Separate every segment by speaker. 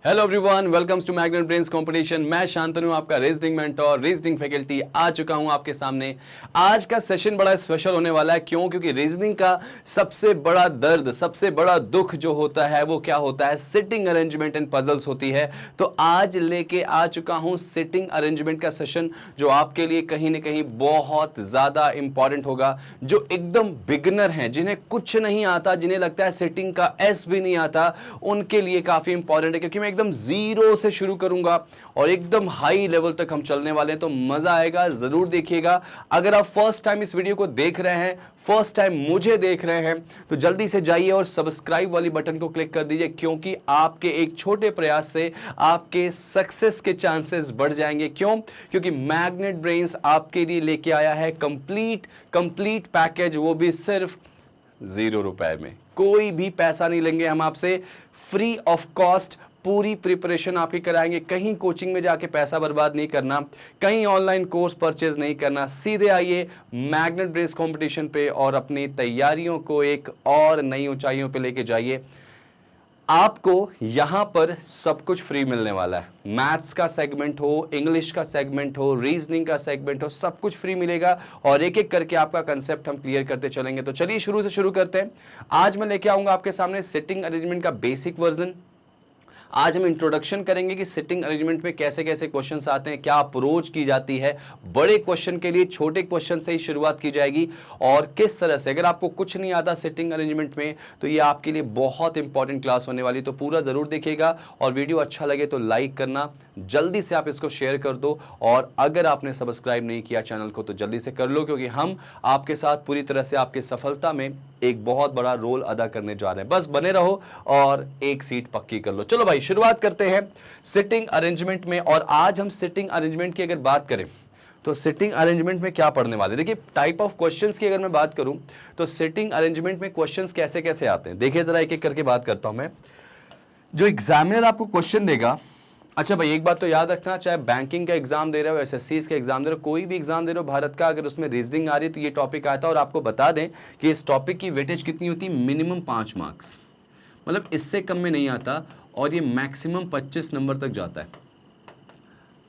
Speaker 1: Hello everyone, welcomes to magnet brains competition. मैं शांतनु, आपका reasoning mentor, reasoning faculty आ चुका हूं आपके सामने। आज का सेशन बड़ा स्पेशल होने वाला है। क्यों? क्योंकि रीजनिंग का सबसे बड़ा दर्द, सबसे बड़ा दुख जो होता है वो क्या होता है? सिटिंग अरेंजमेंट एंड पजल्स होती है। तो आज लेके आ चुका हूं सिटिंग अरेंजमेंट का सेशन, जो आपके लिए कहीं ना कहीं बहुत ज्यादा इंपॉर्टेंट होगा। जो एकदम बिगिनर हैं, जिन्हें कुछ नहीं आता, जिन्हें लगता है सिटिंग का एस भी नहीं आता, उनके लिए काफी इंपॉर्टेंट है। क्योंकि मैं एकदम जीरो से शुरू करूंगा और एकदम हाई लेवल तक हम चलने वाले हैं, तो मजा आएगा। जरूर देखिएगा। अगर आप फर्स्ट टाइम इस वीडियो को देख रहे हैं, फर्स्ट टाइम मुझे देख रहे हैं, तो जल्दी से जाइए और सब्सक्राइब वाली बटन को क्लिक कर दीजिए, क्योंकि आपके एक छोटे प्रयास से आपके सक्सेस के चांसेस बढ़ जाएंगे। क्यों? क्योंकि मैग्नेट ब्रेन्स आपके लिए लेके आया है कंप्लीट पैकेज, वो भी सिर्फ ₹0 में। कोई भी पैसा नहीं लेंगे हम आपसे, फ्री ऑफ कॉस्ट पूरी प्रिपरेशन आपकी कराएंगे। कहीं कोचिंग में जाके पैसा बर्बाद नहीं करना, कहीं ऑनलाइन कोर्स परचेज नहीं करना। सीधे आइए मैग्नेट ब्रेन्स कंपटीशन पे और अपनी तैयारियों को एक और नई ऊंचाइयों पे लेके जाइए। आपको यहां पर सब कुछ फ्री मिलने वाला है। मैथ्स का सेगमेंट हो, इंग्लिश का सेगमेंट हो, रीजनिंग का सेगमेंट हो, सब कुछ फ्री मिलेगा और एक एक करके आपका कंसेप्ट हम क्लियर करते चलेंगे। तो चलिए शुरू से शुरू करते हैं। आज मैं लेके आऊंगा आपके सामने सिटिंग अरेंजमेंट का बेसिक वर्जन। आज हम इंट्रोडक्शन करेंगे कि सिटिंग अरेंजमेंट में कैसे कैसे क्वेश्चंस आते हैं, क्या अप्रोच की जाती है। बड़े क्वेश्चन के लिए छोटे क्वेश्चन से ही शुरुआत की जाएगी और किस तरह से, अगर आपको कुछ नहीं आता सिटिंग अरेंजमेंट में, तो ये आपके लिए बहुत इंपॉर्टेंट क्लास होने वाली। तो पूरा जरूर देखिएगा और वीडियो अच्छा लगे तो लाइक करना, जल्दी से आप इसको शेयर कर दो। और अगर आपने सब्सक्राइब नहीं किया चैनल को तो जल्दी से कर लो, क्योंकि हम आपके साथ पूरी तरह से आपकी सफलता में एक बहुत बड़ा रोल अदा करने जा रहे हैं। बस बने रहो और एक सीट पक्की कर लो। चलो भाई, शुरुआत करते हैं सिटिंग अरेंजमेंट में। और आज हम सिटिंग अरेंजमेंट की अगर बात करें तो सिटिंग अरेंजमेंट में क्या पढ़ने वाले, देखिए टाइप ऑफ क्वेश्चंस की अगर मैं बात करूं तो सिटिंग अरेंजमेंट में क्वेश्चंस कैसे कैसे आते हैं, देखिए जरा एक एक करके बात करता हूं मैं। जो एग्जामिनर आपको क्वेश्चन देगा, अच्छा भाई एक बात तो याद रखना, चाहे बैंकिंग का एग्जाम दे रहे हो, एसएससी का एग्जाम दे रहे हो, कोई भी एग्जाम दे रहे हो भारत का, अगर उसमें रीजनिंग आ रही है तो ये टॉपिक आता है। और आपको बता दें कि इस टॉपिक की वेटेज कितनी होती है, मिनिमम 5 मार्क्स, मतलब इससे कम में नहीं आता। और ये मैक्सिमम 25 नंबर तक जाता है।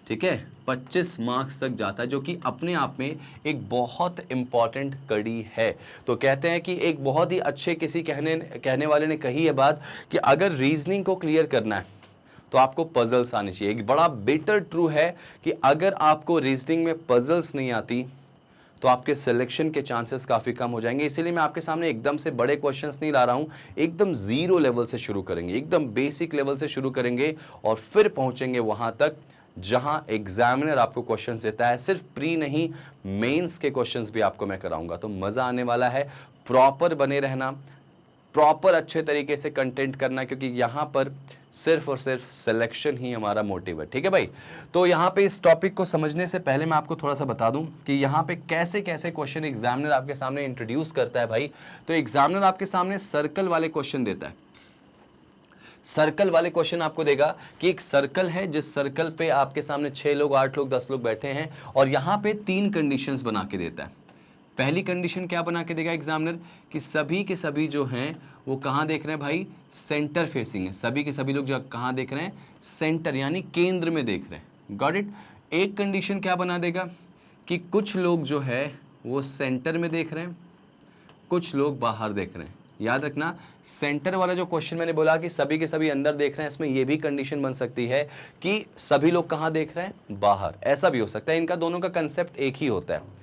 Speaker 1: ठीक है, 25 मार्क्स तक जाता है, जो कि अपने आप में एक बहुत इंपॉर्टेंट कड़ी है। तो कहते हैं कि एक बहुत ही अच्छे किसी कहने वाले ने कही है बात कि अगर रीजनिंग को क्लियर करना है तो आपको पजल्स आनी चाहिए। एक बड़ा बेटर ट्रू है कि अगर आपको रीजनिंग में पजल्स नहीं आती तो आपके सिलेक्शन के चांसेस काफ़ी कम हो जाएंगे। इसीलिए मैं आपके सामने एकदम से बड़े क्वेश्चंस नहीं ला रहा हूं, एकदम जीरो लेवल से शुरू करेंगे, एकदम बेसिक लेवल से शुरू करेंगे और फिर पहुंचेंगे वहां तक जहां एग्जामिनर आपको क्वेश्चंस देता है। सिर्फ प्री नहीं, मेंस के क्वेश्चंस भी आपको मैं कराऊंगा, तो मजा आने वाला है। प्रॉपर बने रहना, प्रॉपर अच्छे तरीके से कंटेंट करना, क्योंकि यहां पर सिर्फ और सिर्फ सिलेक्शन ही हमारा मोटिव है। ठीक है भाई, तो यहां पे इस टॉपिक को समझने से पहले मैं आपको थोड़ा सा बता दूं कि यहां पे कैसे कैसे क्वेश्चन एग्जामिनर आपके सामने इंट्रोड्यूस करता है भाई। तो एग्जामिनर आपके सामने सर्कल वाले क्वेश्चन देता है। सर्कल वाले क्वेश्चन आपको देगा कि एक सर्कल है, जिस सर्कल पे आपके सामने 6 लोग, 8 लोग, 10 लोग बैठे हैं, और यहां पे 3 कंडीशंस बना के देता है। पहली कंडीशन क्या बना के देगा एग्जामिनर, कि सभी के सभी जो हैं वो कहाँ देख रहे हैं भाई, सेंटर फेसिंग है। सभी के सभी लोग जो कहाँ देख रहे हैं, सेंटर यानी केंद्र में देख रहे हैं। Got it. एक कंडीशन क्या बना देगा कि कुछ लोग जो है वो सेंटर में देख रहे हैं, कुछ लोग बाहर देख रहे हैं। याद रखना, सेंटर वाला जो क्वेश्चन मैंने बोला कि सभी के सभी अंदर देख रहे हैं, इसमें यह भी कंडीशन बन सकती है कि सभी लोग कहाँ देख रहे हैं, बाहर। ऐसा भी हो सकता है, इनका दोनों का कंसेप्ट एक ही होता है।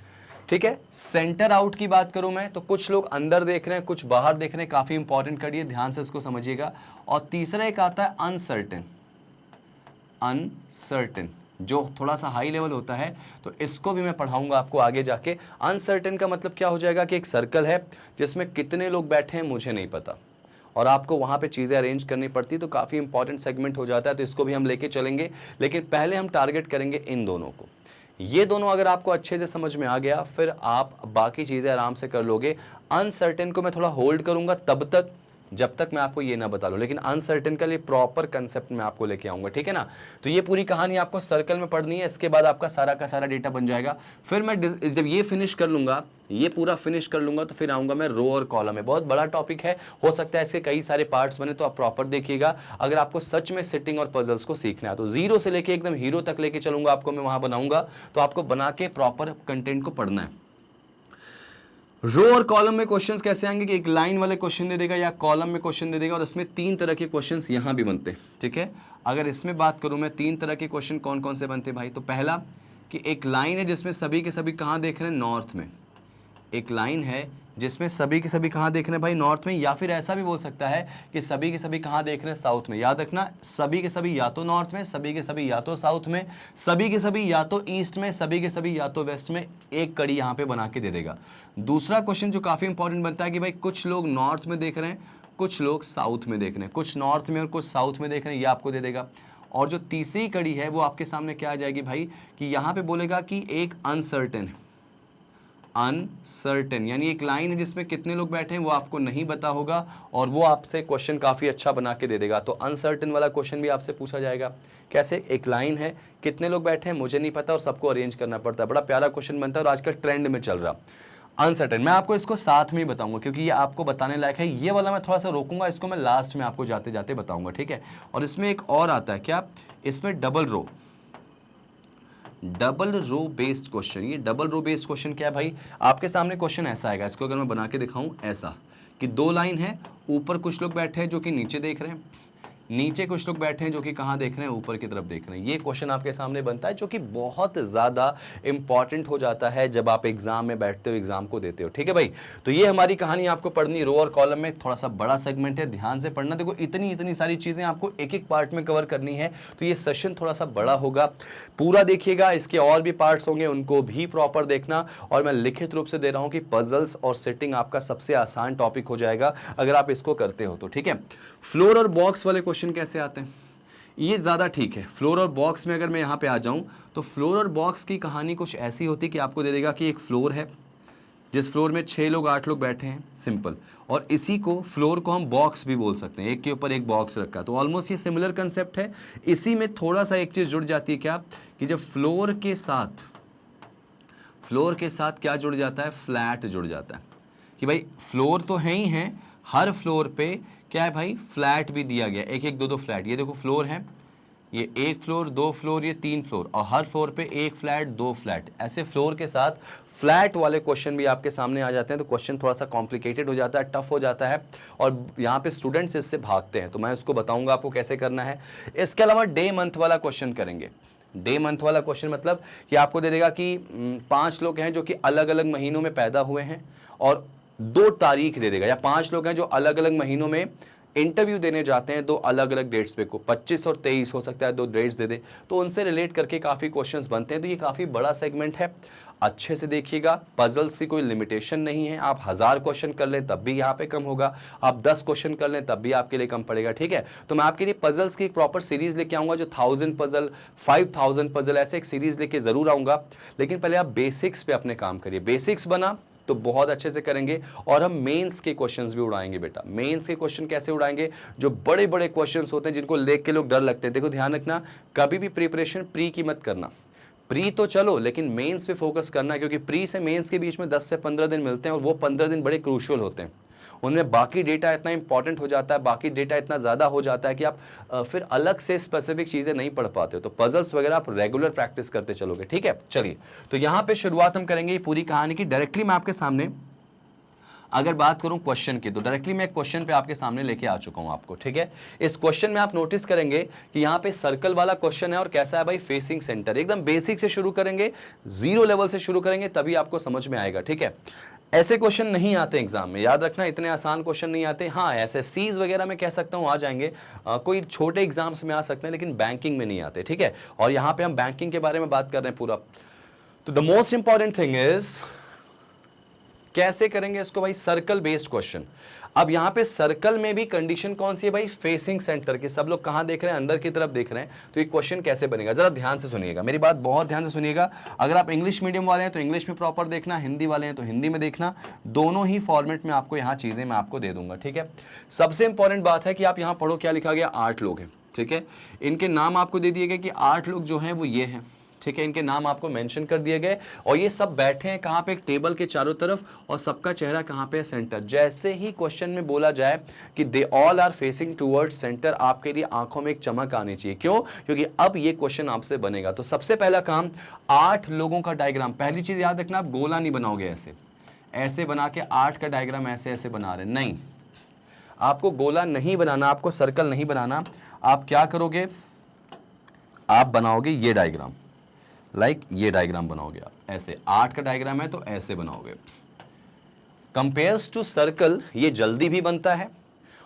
Speaker 1: ठीक है, सेंटर आउट की बात करूं मैं तो कुछ लोग अंदर देख रहे हैं, कुछ बाहर देख रहे हैं। काफी इंपॉर्टेंट कड़ी है, ध्यान से इसको समझिएगा। और तीसरा एक आता है अनसर्टेन, अनसर्टेन जो थोड़ा सा हाई लेवल होता है, तो इसको भी मैं पढ़ाऊंगा आपको आगे जाके। अनसर्टेन का मतलब क्या हो जाएगा कि एक सर्कल है जिसमें कितने लोग बैठे हैं मुझे नहीं पता, और आपको वहां पे चीजें अरेंज करनी पड़ती है, तो काफी इंपॉर्टेंट सेगमेंट हो जाता है। तो इसको भी हम लेके चलेंगे, लेकिन पहले हम टारगेट करेंगे इन दोनों को। ये दोनों अगर आपको अच्छे से समझ में आ गया, फिर आप बाकी चीजें आराम से कर लोगे। अनसर्टेन को मैं थोड़ा होल्ड करूंगा तब तक जब तक मैं आपको ये ना बता लूं, लेकिन अनसर्टेन का लिए प्रॉपर कंसेप्ट मैं आपको लेके आऊंगा, ठीक है ना। तो ये पूरी कहानी आपको सर्कल में पढ़नी है, इसके बाद आपका सारा का सारा डेटा बन जाएगा। फिर मैं जब ये फिनिश कर लूंगा, ये पूरा फिनिश कर लूंगा, तो फिर आऊंगा मैं रो और कॉलम में। बहुत बड़ा टॉपिक है, हो सकता है इसके कई सारे पार्ट्स बने, तो आप प्रॉपर देखिएगा अगर आपको सच में सिटिंग और पजल्स को सीखना है। तो जीरो से लेके एकदम हीरो तक लेके चलूंगा आपको, मैं वहां बनाऊंगा, तो आपको बना के प्रॉपर कंटेंट को पढ़ना है। रो और कॉलम में क्वेश्चंस कैसे आएंगे कि एक लाइन वाले क्वेश्चन दे देगा या कॉलम में क्वेश्चन दे देगा, और इसमें 3 तरह के क्वेश्चंस यहां भी बनते हैं, ठीक है। अगर इसमें बात करूं मैं 3 तरह के क्वेश्चन कौन कौन से बनते हैं भाई, तो पहला कि एक लाइन है जिसमें सभी के सभी कहां देख रहे हैं, नॉर्थ में। एक लाइन है जिसमें सभी के सभी कहां देख रहे हैं भाई, नॉर्थ में। या फिर ऐसा भी बोल सकता है कि सभी के सभी कहां देख रहे हैं, साउथ में। याद रखना, सभी के सभी या तो नॉर्थ में, सभी के सभी या तो साउथ में, सभी के सभी या तो ईस्ट में, सभी के सभी या तो वेस्ट में। एक कड़ी यहां पे बना के दे देगा। दूसरा क्वेश्चन जो काफी इंपॉर्टेंट बनता है कि भाई कुछ लोग नॉर्थ में देख रहे हैं, कुछ लोग साउथ में देख रहे हैं, कुछ नॉर्थ में और कुछ साउथ में देख रहे हैं, ये आपको दे देगा। और जो तीसरी कड़ी है वो आपके सामने क्या आ जाएगी भाई, कि यहां पे बोलेगा कि एक अनसर्टेन, अनसर्टेन यानी एक लाइन है जिसमें कितने लोग बैठे हैं वो आपको नहीं पता होगा, और वो आपसे क्वेश्चन काफी अच्छा बना के दे देगा। तो अनसर्टेन वाला क्वेश्चन भी आपसे पूछा जाएगा। कैसे, एक लाइन है, कितने लोग बैठे हैं मुझे नहीं पता, और सबको अरेंज करना पड़ता है। बड़ा प्यारा क्वेश्चन बनता है और आजकल ट्रेंड में चल रहा अनसर्टेन। मैं आपको इसको साथ में ही बताऊंगा क्योंकि ये आपको बताने लायक है। ये वाला मैं थोड़ा सा रोकूंगा, इसको मैं लास्ट में आपको जाते जाते बताऊंगा, ठीक है। और इसमें एक और आता है क्या, इसमें डबल रो बेस्ड क्वेश्चन। ये डबल रो बेस्ड क्वेश्चन क्या है भाई, आपके सामने क्वेश्चन ऐसा आएगा, इसको अगर मैं बना के दिखाऊं ऐसा, कि 2 लाइन है, ऊपर कुछ लोग बैठे हैं जो कि नीचे देख रहे हैं, नीचे कुछ लोग बैठे हैं जो कि कहाँ देख रहे हैं, ऊपर की तरफ देख रहे हैं। ये क्वेश्चन आपके सामने बनता है जो कि बहुत ज़्यादा इंपॉर्टेंट हो जाता है जब आप एग्जाम में बैठते हो, एग्जाम को देते हो, ठीक है भाई। तो ये हमारी कहानी आपको पढ़नी, रो और कॉलम में थोड़ा सा बड़ा सेगमेंट है, ध्यान से पढ़ना। देखो इतनी सारी चीज़ें आपको एक एक पार्ट में कवर करनी है, तो ये सेशन थोड़ा सा बड़ा होगा, पूरा देखिएगा। इसके और भी पार्ट्स होंगे, उनको भी प्रॉपर देखना। और मैं लिखित रूप से दे रहा हूँ कि पजल्स और सेटिंग आपका सबसे आसान टॉपिक हो जाएगा अगर आप इसको करते हो तो, ठीक है। फ्लोर और बॉक्स वाले क्वेश्चन कैसे आते हैं, ये ज़्यादा ठीक है। फ्लोर और बॉक्स में अगर मैं यहाँ पे आ जाऊँ तो फ्लोर और बॉक्स की कहानी कुछ ऐसी होती है कि आपको दे देगा कि एक फ्लोर है जिस फ्लोर में 6 लोग 8 लोग बैठे हैं, सिंपल। और इसी को फ्लोर को हम बॉक्स भी बोल सकते हैं, एक के ऊपर एक बॉक्स रखा। तो ऑलमोस्ट ये सिमिलर कंसेप्ट है। इसी में थोड़ा सा एक चीज़ जुड़ जाती है, क्या कि जब फ्लोर के साथ क्या जुड़ जाता है, फ्लैट जुड़ जाता है। कि भाई फ्लोर तो है ही है, हर फ्लोर पे क्या है भाई, फ्लैट भी दिया गया, एक एक दो फ्लैट। ये देखो फ्लोर है, ये 1 फ्लोर 2 फ्लोर ये 3 फ्लोर, और हर फ्लोर पे 1 फ्लैट 2 फ्लैट। ऐसे फ्लोर के साथ फ्लैट वाले क्वेश्चन भी आपके सामने आ जाते हैं। तो क्वेश्चन थोड़ा सा कॉम्प्लिकेटेड हो जाता है, टफ हो जाता है, और यहाँ पे स्टूडेंट्स इससे भागते हैं। तो मैं उसको बताऊंगा आपको कैसे करना है। इसके अलावा डे मंथ वाला क्वेश्चन करेंगे। डे मंथ वाला क्वेश्चन मतलब कि आपको दे देगा कि 5 लोग हैं जो कि अलग अलग महीनों में पैदा हुए हैं, और 2 तारीख दे देगा। या 5 लोग हैं जो अलग अलग महीनों में इंटरव्यू देने जाते हैं, 2 अलग अलग डेट्स पे, को 25 और 23 हो सकता है, 2 डेट्स दे दे। तो उनसे रिलेट करके काफ़ी क्वेश्चंस बनते हैं। तो ये काफ़ी बड़ा सेगमेंट है, अच्छे से देखिएगा। पजल्स की कोई लिमिटेशन नहीं है, आप 1000 क्वेश्चन कर लें तब भी यहाँ पे कम होगा, आप 10 क्वेश्चन कर लें तब भी आपके लिए कम पड़ेगा, ठीक है। तो मैं आपके लिए पजल्स की एक प्रॉपर सीरीज लेके आऊंगा, जो 1000 पजल 5000 पजल ऐसे एक सीरीज लेके जरूर आऊंगा। लेकिन पहले आप बेसिक्स पे अपने काम करिए। बेसिक्स बना तो बहुत अच्छे से करेंगे, और हम मेंस के क्वेश्चंस भी उड़ाएंगे बेटा। मेंस के क्वेश्चन कैसे उड़ाएंगे, जो बड़े बड़े क्वेश्चंस होते हैं जिनको देख के लोग डर लगते हैं। देखो ध्यान रखना, कभी भी प्रिपरेशन प्री की मत करना। प्री तो चलो, लेकिन मेंस पे फोकस करना, क्योंकि प्री से मेंस के बीच में 10 से 15 दिन मिलते हैं, और वो 15 दिन बड़े क्रूशियल होते हैं। उनमें बाकी डेटा इतना इंपॉर्टेंट हो जाता है, बाकी डेटा इतना ज़्यादा हो जाता है कि आप फिर अलग से स्पेसिफिक चीज़ें नहीं पढ़ पाते हो। तो पजल्स वगैरह आप रेगुलर प्रैक्टिस करते चलोगे, ठीक है। चलिए, तो यहाँ पे शुरुआत हम करेंगे ये पूरी कहानी की। डायरेक्टली मैं आपके सामने अगर बात करूं क्वेश्चन की, तो डायरेक्टली मैं क्वेश्चन पे आपके सामने लेके आ चुका हूं आपको, ठीक है। इस क्वेश्चन में आप नोटिस करेंगे कि यहाँ पे सर्कल वाला क्वेश्चन है, और कैसा है भाई, फेसिंग सेंटर। एकदम बेसिक से शुरू करेंगे, 0 लेवल से शुरू करेंगे, तभी आपको समझ में आएगा, ठीक है। ऐसे क्वेश्चन नहीं आते एग्जाम में, याद रखना, इतने आसान क्वेश्चन नहीं आते। हाँ, एसएससीज वगैरह में कह सकता हूँ आ जाएंगे, कोई छोटे एग्जाम्स में आ सकते हैं, लेकिन बैंकिंग में नहीं आते, ठीक है। और यहाँ पे हम बैंकिंग के बारे में बात कर रहे हैं पूरा। तो the most important thing is कैसे करेंगे इसको भाई? Circle based question. अब यहां पे सर्कल में भी कंडीशन कौन सी है भाई? फेसिंग सेंटर की। सब लोग कहां देख रहे हैं? अंदर की तरफ देख रहे हैं। तो ये क्वेश्चन कैसे बनेगा, जरा ध्यान से सुनिएगा, मेरी बात बहुत ध्यान से सुनिएगा। अगर आप इंग्लिश मीडियम वाले हैं तो इंग्लिश में प्रॉपर देखना, हिंदी वाले हैं तो हिंदी में देखना। दोनों ही फॉर्मेट में आपको यहां चीजें मैं आपको दे दूंगा, ठीक है। सबसे इंपॉर्टेंट बात है कि आप यहां पढ़ो, क्या लिखा गया? 8 लोग हैं, ठीक है। इनके नाम आपको दे दिए गए कि 8 लोग जो हैं वो ये हैं, ठीक है। इनके नाम आपको मेंशन कर दिए गए और ये सब बैठे हैं कहां पे? एक टेबल के चारों तरफ, और सबका चेहरा कहां पे है? सेंटर। जैसे ही क्वेश्चन में बोला जाए कि they all are facing towards centre, आपके लिए आंखों में एक चमक आनी चाहिए। क्यों? क्योंकि अब ये क्वेश्चन आपसे बनेगा। तो सबसे पहला काम, 8 लोगों का डायग्राम। पहली चीज याद रखना, आप गोला नहीं बनाओगे ऐसे ऐसे बना के 8 का डायग्राम ऐसे ऐसे बना रहे, नहीं, आपको गोला नहीं बनाना, आपको सर्कल नहीं बनाना। आप क्या करोगे? आप बनाओगे ये डायग्राम, लाइक ये डायग्राम बनाओगे आप ऐसे। 8 का डायग्राम है तो ऐसे बनाओगे। कंपेयर्स टू सर्कल, ये जल्दी भी बनता है,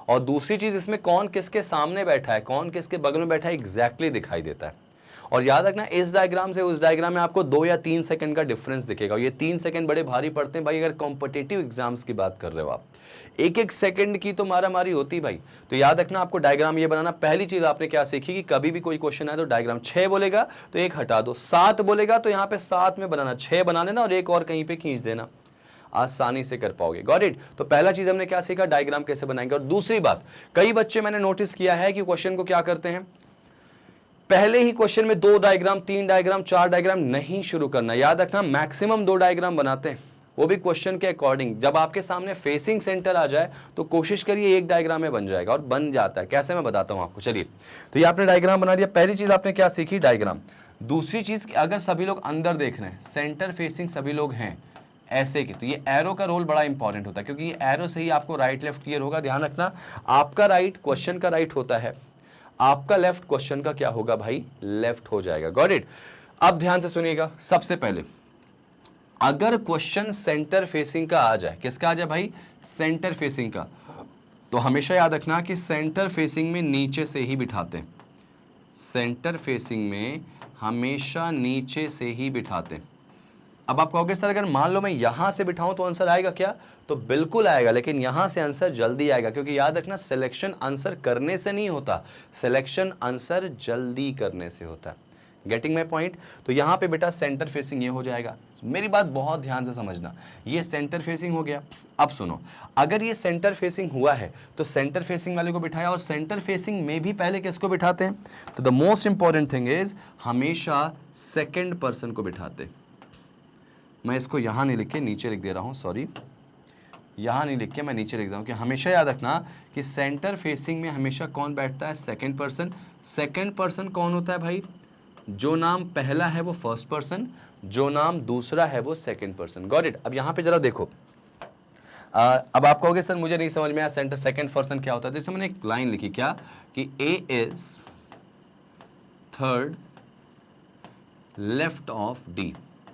Speaker 1: और दूसरी चीज इसमें कौन किसके सामने बैठा है, कौन किसके बगल में बैठा है, एग्जैक्टली दिखाई देता है। और याद रखना, इस डायग्राम से उस डायग्राम में आपको 2 या 3 सेकंड का डिफरेंस दिखेगा। और ये 3 सेकंड बड़े भारी पड़ते हैं भाई, अगर कॉम्पिटिटिव एग्जाम्स की बात कर रहे हो आप। एक एक सेकंड की तो मारा मारी होती भाई। तो याद रखना, आपको डायग्राम ये बनाना। पहली चीज आपने क्या सीखी कि कभी भी कोई क्वेश्चन आए तो डायग्राम 6 बोलेगा तो 1 हटा दो, 7 बोलेगा तो यहाँ पे 7 में बनाना, 6 बना लेना और एक और कहीं पे खींच देना, आसानी से कर पाओगे। Got it? तो पहला चीज हमने क्या सीखा? डायग्राम कैसे बनाएंगे। और दूसरी बात, कई बच्चे मैंने नोटिस किया है कि क्वेश्चन को क्या करते हैं, पहले ही क्वेश्चन में 2 डायग्राम, 3 डायग्राम, 4 डायग्राम नहीं शुरू करना। याद रखना, मैक्सिमम 2 डायग्राम बनाते हैं, वो भी क्वेश्चन के अकॉर्डिंग। जब आपके सामने फेसिंग सेंटर आ जाए तो कोशिश करिए 1 डायग्राम में बन जाएगा, और बन जाता है। कैसे, मैं बताता हूं आपको। चलिए, तो ये आपने डायग्राम बना दिया। पहली चीज आपने क्या सीखी? डायग्राम। दूसरी चीज, अगर सभी लोग अंदर देख रहे हैं, सेंटर फेसिंग सभी लोग हैं ऐसे की, तो ये एरो का रोल बड़ा इंपॉर्टेंट होता है, क्योंकि ये एरो से ही आपको राइट लेफ्ट क्लियर होगा। ध्यान रखना, आपका राइट क्वेश्चन का राइट होता है, आपका लेफ्ट क्वेश्चन का क्या होगा भाई? लेफ्ट हो जाएगा। Got it? अब ध्यान से सुनिएगा। सबसे पहले, अगर क्वेश्चन सेंटर फेसिंग का आ जाए, किसका आ जाए भाई? सेंटर फेसिंग का, तो हमेशा याद रखना कि सेंटर फेसिंग में नीचे से ही बिठाते हैं। सेंटर फेसिंग में हमेशा नीचे से ही बिठाते हैं। अब आप कहोगे सर अगर मान लो मैं यहां से बिठाऊं तो आंसर आएगा क्या? तो बिल्कुल आएगा, लेकिन यहां से आंसर जल्दी आएगा, क्योंकि याद रखना, सिलेक्शन आंसर करने से नहीं होता, सिलेक्शन आंसर जल्दी करने से होता है। Getting my point? तो यहां पे बेटा सेंटर फेसिंग ये हो जाएगा। मेरी बात बहुत ध्यान से समझना, ये सेंटर फेसिंग हो गया। अब सुनो, अगर ये सेंटर फेसिंग हुआ है तो सेंटर फेसिंग वाले को बिठाया, और सेंटर फेसिंग में भी पहले किसको बिठाते हैं? तो the most important thing is हमेशा सेकेंड पर्सन को बिठाते। मैं इसको यहां नहीं लिख के नीचे लिख दे रहा हूं, सॉरी, यहां नहीं लिख के मैं नीचे लिख रहा हूं कि हमेशा याद रखना कि सेंटर फेसिंग में हमेशा कौन बैठता है? Second person. सेकेंड पर्सन कौन होता है भाई? जो नाम पहला है वो फर्स्ट पर्सन, जो नाम दूसरा है वो सेकेंड पर्सन। Got it? अब यहां पे जरा देखो, अब आप कहोगे सर मुझे नहीं समझ में आया सेंटर सेकेंड पर्सन क्या होता है। जैसे मैंने एक लाइन लिखी, क्या कि A is third left of D.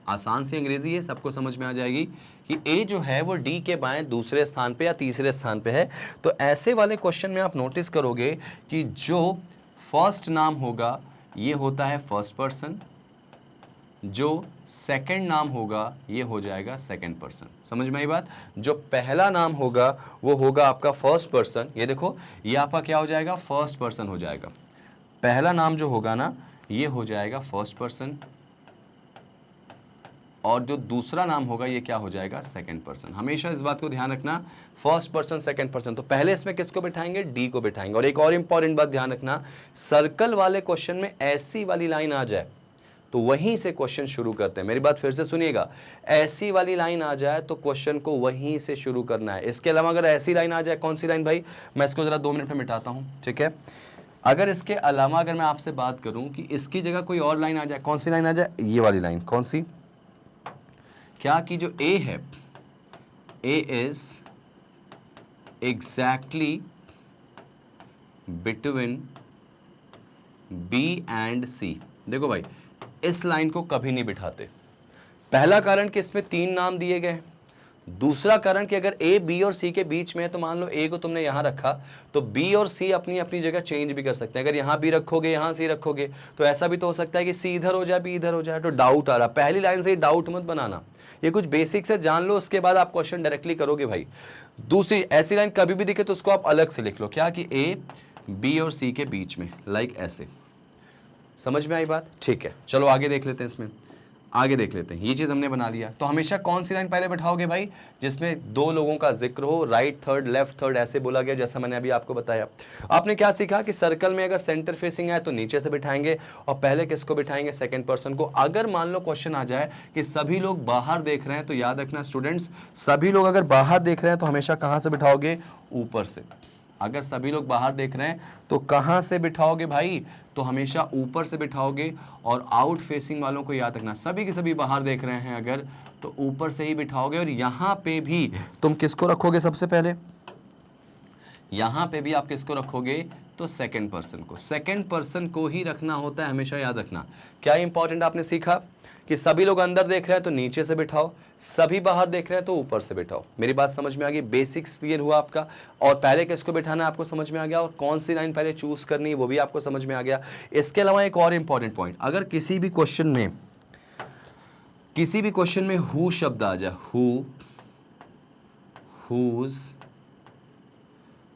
Speaker 1: आसान सी अंग्रेजी है, सबको समझ में आ जाएगी कि ए जो है वो डी के बाएं दूसरे स्थान पे या तीसरे स्थान पे है। तो ऐसे वाले क्वेश्चन में आप नोटिस करोगे कि जो फर्स्ट नाम होगा ये होता है फर्स्ट पर्सन, जो सेकंड नाम होगा ये हो जाएगा सेकंड पर्सन। समझ में आई बात? जो पहला नाम होगा वो होगा आपका फर्स्ट पर्सन। ये देखो, ये आपका क्या हो जाएगा? फर्स्ट पर्सन हो जाएगा। पहला नाम जो होगा ना ये हो जाएगा फर्स्ट पर्सन, और जो दूसरा नाम होगा ये क्या हो जाएगा? Second person. हमेशा इस बात को ध्यान रखना, फर्स्ट पर्सन सेकंड पर्सन। तो पहले इसमें किसको बिठाएंगे? डी को बिठाएंगे। और एक और इंपॉर्टेंट बात ध्यान रखना, सर्कल वाले क्वेश्चन में ऐसी वाली लाइन आ जाए तो वहीं से क्वेश्चन शुरू करते हैं। मेरी बात फिर से सुनिएगा, ऐसी वाली लाइन आ जाए तो क्वेश्चन को वहीं से शुरू करना है। इसके अलावा अगर ऐसी लाइन आ जाए, कौन सी लाइन भाई? मैं इसको जरा 2 मिनट में मिटाता हूं, ठीक है। अगर इसके अलावा अगर मैं आपसे बात करूं कि इसकी जगह कोई और लाइन आ जाए, कौन सी लाइन आ जाए? ये वाली लाइन। कौन सी? क्या कि जो ए है, A is exactly between B and C. देखो भाई, इस लाइन को कभी नहीं बिठाते। पहला कारण कि इसमें 3 नाम दिए गए, दूसरा कारण कि अगर ए बी और सी के बीच में है तो मान लो ए को तुमने यहां रखा तो बी और सी अपनी अपनी जगह चेंज भी कर सकते हैं। अगर यहां बी रखोगे यहां सी रखोगे तो ऐसा भी तो हो सकता है कि सी इधर हो जाए बी इधर हो जाए। तो डाउट आ रहा, पहली लाइन से डाउट मत बनाना, ये कुछ बेसिक्स है, जान लो, उसके बाद आप क्वेश्चन डायरेक्टली करोगे भाई। दूसरी ऐसी लाइन कभी भी दिखे तो उसको आप अलग से लिख लो, क्या कि ए बी और सी के बीच में, लाइक ऐसे। समझ में आई बात? ठीक है, चलो आगे देख लेते हैं, इसमें आगे देख लेते हैं। ये चीज हमने बना लिया, तो हमेशा कौन सी लाइन पहले बैठाओगे भाई? जिसमें दो लोगों का जिक्र हो, राइट थर्ड लेफ्ट थर्ड ऐसे बोला गया, जैसा मैंने अभी आपको बताया। आपने क्या सीखा कि सर्कल में अगर सेंटर फेसिंग है तो नीचे से बिठाएंगे और पहले किसको बिठाएंगे? सेकंड पर्सन को। अगर मान लो क्वेश्चन आ जाए कि सभी लोग बाहर देख रहे हैं तो याद रखना स्टूडेंट्स, सभी लोग अगर बाहर देख रहे हैं तो हमेशा कहां से बिठाओगे? ऊपर से। अगर सभी लोग बाहर देख रहे हैं तो कहां से बिठाओगे भाई? तो हमेशा ऊपर से बिठाओगे। और आउट फेसिंग वालों को याद रखना, सभी के सभी बाहर देख रहे हैं अगर तो ऊपर से ही बिठाओगे। और यहां पे भी तुम किसको रखोगे? सबसे पहले यहां पे भी आप किसको रखोगे? तो सेकंड पर्सन को। सेकंड पर्सन को ही रखना होता है, हमेशा याद रखना। क्या इंपॉर्टेंट आपने सीखा कि सभी लोग अंदर देख रहे हैं तो नीचे से बिठाओ, सभी बाहर देख रहे हैं तो ऊपर से बिठाओ। मेरी बात समझ में आ गई? बेसिक्स क्लियर हुआ आपका? और पहले किसको बिठाना है आपको समझ में आ गया, और कौन सी लाइन पहले चूज करनी है वो भी आपको समझ में आ गया। इसके अलावा एक और इंपॉर्टेंट पॉइंट, अगर किसी भी क्वेश्चन में हु शब्द आ जाए, हु, हुज,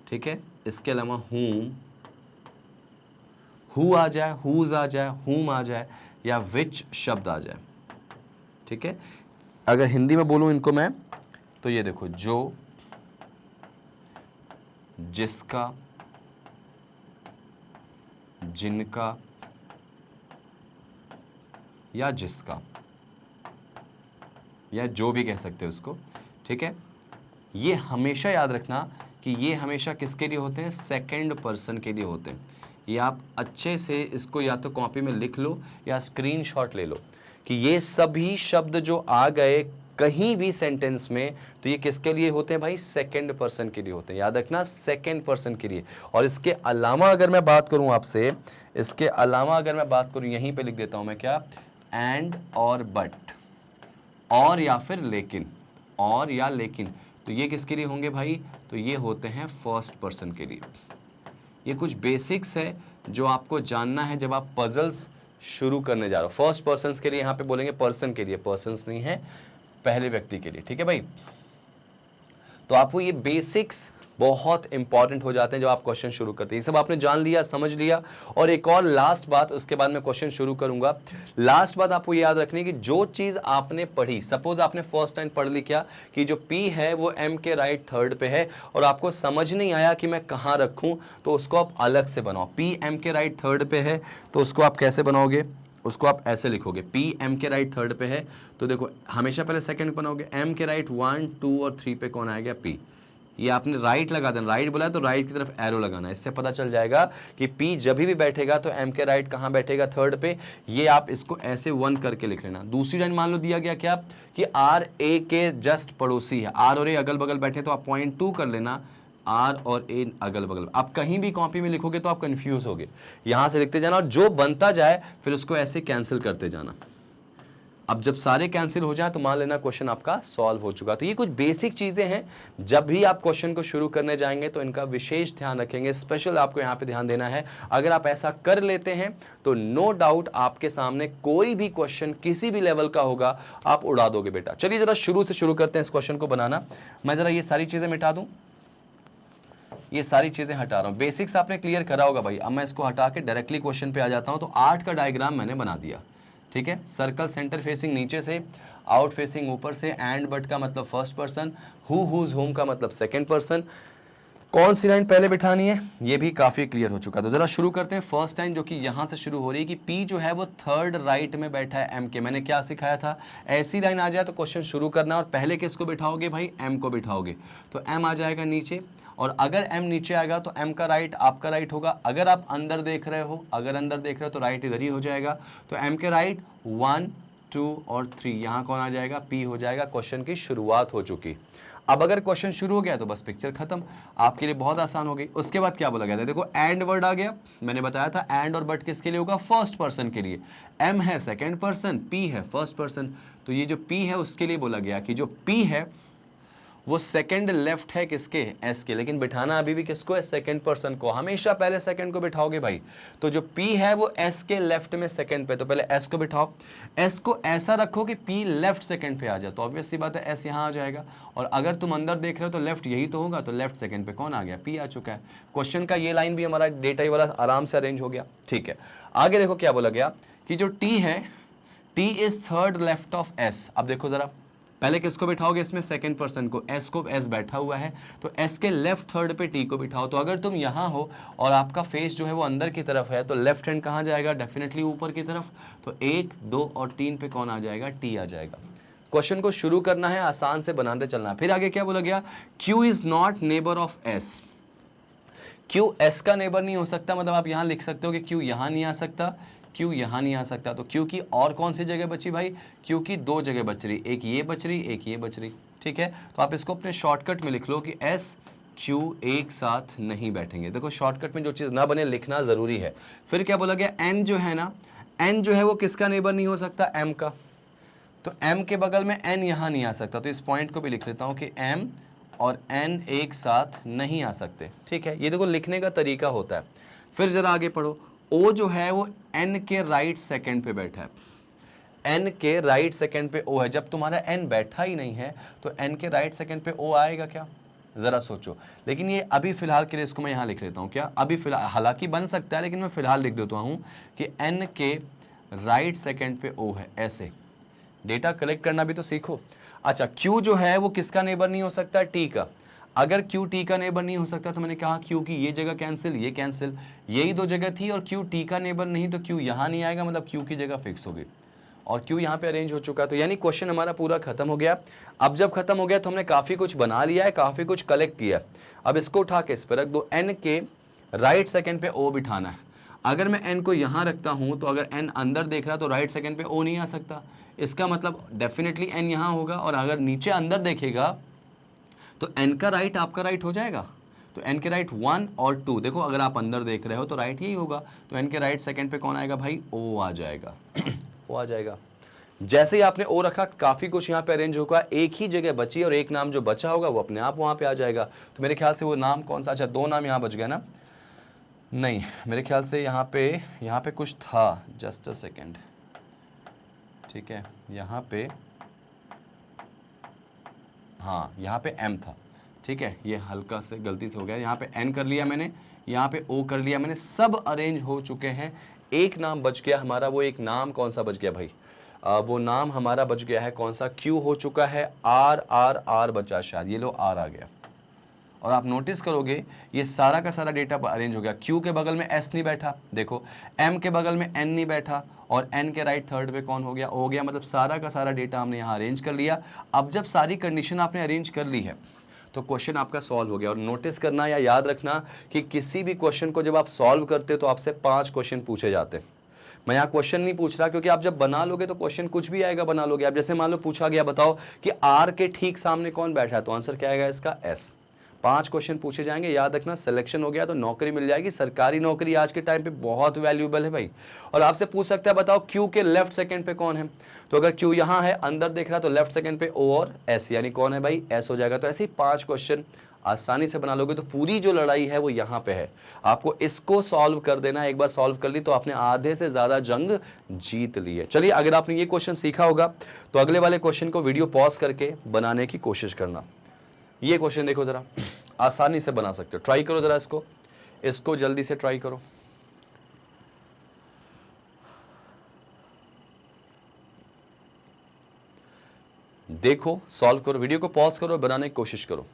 Speaker 1: ठीक है, इसके अलावा हूम, हु आ जाए, हुज आ जाए, हुम आ जाए, या विच शब्द आ जाए, ठीक है। अगर हिंदी में बोलूं इनको मैं तो ये देखो, जो, जिसका, जिनका या जिसका, या जो भी कह सकते हो उसको, ठीक है। ये हमेशा याद रखना कि ये हमेशा किसके लिए होते हैं? सेकंड पर्सन के लिए होते हैं। ये आप अच्छे से इसको या तो कॉपी में लिख लो या स्क्रीनशॉट ले लो कि ये सभी शब्द जो आ गए कहीं भी सेंटेंस में तो ये किसके लिए होते हैं भाई? सेकंड पर्सन के लिए होते हैं, याद रखना, सेकंड पर्सन के लिए। और इसके अलावा अगर मैं बात करूं आपसे, इसके अलावा अगर मैं बात करूं, यहीं पे लिख देता हूं मैं, क्या? एंड और बट, और या फिर लेकिन, और या लेकिन, तो ये किसके लिए होंगे भाई? तो ये होते हैं फर्स्ट पर्सन के लिए। ये कुछ बेसिक्स है जो आपको जानना है जब आप पजल्स शुरू करने जा रहे हो। फर्स्ट पर्सन के लिए यहाँ पे बोलेंगे, पर्सन के लिए, पर्सन्स नहीं है, पहले व्यक्ति के लिए, ठीक है भाई। तो आपको ये बेसिक्स बहुत इंपॉर्टेंट हो जाते हैं जब आप क्वेश्चन शुरू करते हैं। ये सब आपने जान लिया, समझ लिया। और एक और लास्ट बात, उसके बाद मैं क्वेश्चन शुरू करूंगा। लास्ट बात आपको याद रखनी है कि जो चीज आपने पढ़ी, सपोज आपने फर्स्ट टाइम पढ़ ली क्या कि जो P है वो M के राइट थर्ड पे है और आपको समझ नहीं आया कि मैं कहां रखूं, तो उसको आप अलग से बनाओ। P M के राइट थर्ड पे है तो उसको आप कैसे बनाओगे? उसको आप ऐसे लिखोगे, P M के राइट थर्ड पे है तो देखो हमेशा पहले सेकंड बनाओगे, M के राइट 1 2 और 3 पे कौन आएगा? P। ये आपने राइट लगा देना, राइट बोला है तो राइट की तरफ एरो लगाना, इससे पता चल जाएगा कि P जब भी बैठेगा तो M के राइट कहां बैठेगा? थर्ड पे। ये आप इसको ऐसे 1 करके लिख लेना। दूसरी लाइन मान लो दिया गया क्या कि R A के जस्ट पड़ोसी है, R और A अगल बगल बैठे तो आप 0.2 कर लेना, R और A अगल बगल। आप कहीं भी कॉपी में लिखोगे तो आप कंफ्यूज होगे, यहां से लिखते जाना और जो बनता जाए फिर उसको ऐसे कैंसिल करते जाना। अब जब सारे कैंसिल हो जाए तो मान लेना क्वेश्चन आपका सॉल्व हो चुका। तो ये कुछ बेसिक चीजें हैं, जब भी आप क्वेश्चन को शुरू करने जाएंगे तो इनका विशेष ध्यान रखेंगे, स्पेशल आपको यहाँ पे ध्यान देना है। अगर आप ऐसा कर लेते हैं तो नो डाउट आपके सामने कोई भी क्वेश्चन किसी भी लेवल का होगा, आप उड़ा दोगे बेटा। चलिए जरा शुरू से शुरू करते हैं इस क्वेश्चन को बनाना। मैं जरा ये सारी चीजें मिटा दूं, ये सारी चीजें हटा रहा हूं। बेसिक्स आपने क्लियर करा होगा भाई। अब मैं इसको हटा के डायरेक्टली क्वेश्चन पे आ जाता हूं। तो 8 का डायग्राम मैंने बना दिया, ठीक है। सर्कल सेंटर फेसिंग नीचे से, आउट फेसिंग ऊपर से, एंड बट का मतलब फर्स्ट पर्सन, हु हुज हुम का मतलब सेकंड पर्सन। कौन सी लाइन पहले बिठानी है ये भी काफी क्लियर हो चुका है। तो जरा शुरू करते हैं। फर्स्ट लाइन जो कि यहां से शुरू हो रही है कि P जो है वो थर्ड राइट में बैठा है M के। मैंने क्या सिखाया था? ऐसी लाइन आ जाए तो क्वेश्चन शुरू करना और पहले किसको बिठाओगे भाई? M को बिठाओगे। तो M आ जाएगा नीचे, और अगर M नीचे आएगा तो M का राइट आपका राइट होगा। अगर आप अंदर देख रहे हो, अगर अंदर देख रहे हो तो राइट इधर ही हो जाएगा। तो M के राइट 1 2 और 3, यहाँ कौन आ जाएगा? P हो जाएगा। क्वेश्चन की शुरुआत हो चुकी। अब अगर क्वेश्चन शुरू हो गया तो बस पिक्चर खत्म, आपके लिए बहुत आसान हो गई। उसके बाद क्या बोला गया था? देखो एंड वर्ड आ गया, मैंने बताया था एंड और बट किसके लिए होगा? फर्स्ट पर्सन के लिए। M है सेकंड पर्सन, P है फर्स्ट पर्सन। तो ये जो P है उसके लिए बोला गया कि जो P है वो सेकंड लेफ्ट है किसके, एस के, लेकिन बिठाना अभी भी किसको है, सेकंड पर्सन को। हमेशा पहले सेकंड को बिठाओगे भाई। तो जो पी है वो एस के लेफ्ट में सेकंड पे, तो पहले एस को बिठाओ। एस को ऐसा रखो कि पी लेफ्ट सेकंड पे आ जाए, तो ऑब्वियस सी बात है एस यहाँ आ जाएगा। और अगर तुम अंदर देख रहे हो तो लेफ्ट यही तो होगा, तो लेफ्ट सेकंड पे कौन आ गया, पी आ चुका है। क्वेश्चन का ये लाइन भी हमारा डेटा वाला आराम से अरेंज हो गया। ठीक है, आगे देखो क्या बोला गया कि जो टी है, T is third left of S. अब देखो जरा, पहले किसको बिठाओगे इसमें, सेकंड पर्सन को, एस को, एस बैठा हुआ है तो एस के लेफ्ट थर्ड पे टी को बिठाओ। तो अगर तुम यहाँ हो और आपका फेस जो है वो अंदर की तरफ है तो लेफ्ट हैंड कहाँ जाएगा, डेफिनेटली ऊपर की तरफ। तो 1, 2 और 3 पे कौन आ जाएगा, टी आ जाएगा। क्वेश्चन को शुरू करना है, आसान से बनाते चलना है। फिर आगे क्या बोला गया, Q is not neighbour of S. Q S का नेबर नहीं हो सकता, मतलब आप यहाँ लिख सकते हो कि क्यू यहाँ नहीं आ सकता, क्यू यहाँ नहीं आ सकता। तो क्यू की और कौन सी जगह बची भाई, क्यू की 2 जगह बच रही, एक ये बच रही, एक ये बच रही। ठीक है, तो आप इसको अपने शॉर्टकट में लिख लो कि एस क्यू एक साथ नहीं बैठेंगे। देखो शॉर्टकट में जो चीज़ ना बने लिखना ज़रूरी है। फिर क्या बोला गया, एन जो है ना, एन जो है वो किसका नेबर नहीं हो सकता, एम का। तो एम के बगल में एन यहाँ नहीं आ सकता, तो इस पॉइंट को भी लिख लेता हूँ कि एम और एन एक साथ नहीं आ सकते। ठीक है, ये देखो लिखने का तरीका होता है। फिर जरा आगे पढ़ो, ओ जो है वो एन के राइट सेकंड पे बैठा है, एन के राइट सेकंड पे ओ है। जब तुम्हारा एन बैठा ही नहीं है तो एन के राइट सेकंड पे ओ आएगा क्या, जरा सोचो। लेकिन ये अभी फिलहाल के लिए इसको मैं यहाँ लिख लेता हूँ, क्या अभी फिलहाल, हालांकि बन सकता है लेकिन मैं फिलहाल लिख देता हूँ कि एन के राइट सेकंड पे ओ है। ऐसे डेटा कलेक्ट करना भी तो सीखो। अच्छा, क्यू जो है वो किसका नेबर नहीं हो सकता, टी का। अगर क्यू टी का नेबर नहीं हो सकता तो मैंने कहा क्यू की ये जगह कैंसिल, ये कैंसिल, यही 2 जगह थी और क्यू टी का नेबर नहीं, तो क्यू यहाँ नहीं आएगा, मतलब क्यू की जगह फिक्स होगी और क्यू यहाँ पे अरेंज हो चुका है। तो यानी क्वेश्चन हमारा पूरा खत्म हो गया। अब जब खत्म हो गया तो हमने काफ़ी कुछ बना लिया है, काफ़ी कुछ कलेक्ट किया है। अब इसको उठा के इस पर रख दो, एन के राइट सेकेंड पे ओ बिठाना है। अगर मैं एन को यहाँ रखता हूँ तो अगर एन अंदर देख रहा तो राइट सेकेंड पे ओ नहीं आ सकता, इसका मतलब डेफिनेटली एन यहाँ होगा। और अगर नीचे अंदर देखेगा तो एन का राइट आपका राइट हो जाएगा, तो एन के राइट 1 और 2। देखो अगर आप अंदर देख रहे हो तो राइट यही होगा, तो एन के राइट सेकंड पे कौन आएगा भाई, ओ आ जाएगा ओ आ जाएगा। जैसे ही आपने ओ रखा काफ़ी कुछ यहाँ पे अरेंज होगा, एक ही जगह बची और एक नाम जो बचा होगा वो अपने आप वहाँ पे आ जाएगा। तो मेरे ख्याल से वो नाम कौन सा, अच्छा 2 नाम यहाँ बच गए ना, नहीं मेरे ख्याल से यहाँ पे कुछ था, जस्ट अ सेकेंड। ठीक है, यहाँ पे हाँ, यहाँ पे एम था। ठीक है, ये हल्का से गलती से हो गया, यहाँ पे एन कर लिया मैंने, यहाँ पे ओ कर लिया मैंने, सब अरेंज हो चुके हैं। एक नाम बच गया हमारा, वो एक नाम कौन सा बच गया भाई, वो नाम हमारा बच गया है कौन सा, क्यू हो चुका है, आर आर आर बचा शायद, ये लो आर आ गया। और आप नोटिस करोगे ये सारा का सारा डेटा अरेंज हो गया। क्यू के बगल में एस नहीं बैठा, देखो एम के बगल में एन नहीं बैठा, और एन के राइट थर्ड पे कौन हो गया, ओ हो गया। मतलब सारा का सारा डेटा हमने यहाँ अरेंज कर लिया। अब जब सारी कंडीशन आपने अरेंज कर ली है तो क्वेश्चन आपका सॉल्व हो गया। और नोटिस करना या याद रखना कि किसी भी क्वेश्चन को जब आप सॉल्व करते हो तो आपसे 5 क्वेश्चन पूछे जाते हैं। मैं यहाँ क्वेश्चन नहीं पूछ रहा, क्योंकि आप जब बना लोगे तो क्वेश्चन कुछ भी आएगा बना लोगे। अब जैसे मान लो पूछा गया, बताओ कि आर के ठीक सामने कौन बैठा है, तो आंसर क्या आएगा इसका, एस। 5 क्वेश्चन पूछे जाएंगे, याद रखना। सिलेक्शन हो गया तो नौकरी मिल जाएगी। सरकारी नौकरी आज के टाइम पे बहुत वैल्यूएबल है भाई। और आपसे पूछ सकता है बताओ क्यू के लेफ्ट सेकंड पे कौन है, तो अगर क्यू यहाँ है अंदर देख रहा है तो लेफ्ट सेकंड पे ओ और एस, यानी कौन है भाई, एस हो जाएगा। तो ऐसे ही 5 क्वेश्चन आसानी से बना लोगे। तो पूरी जो लड़ाई है वो यहाँ पे है, आपको इसको सॉल्व कर देना। एक बार सॉल्व कर ली तो आपने आधे से ज्यादा जंग जीत ली है। चलिए, अगर आपने ये क्वेश्चन सीखा होगा तो अगले वाले क्वेश्चन को वीडियो पॉज करके बनाने की कोशिश करना। ये क्वेश्चन देखो जरा, आसानी से बना सकते हो, ट्राई करो जरा इसको जल्दी से ट्राई करो। देखो, सॉल्व करो, वीडियो को पॉज करो, बनाने की कोशिश करो।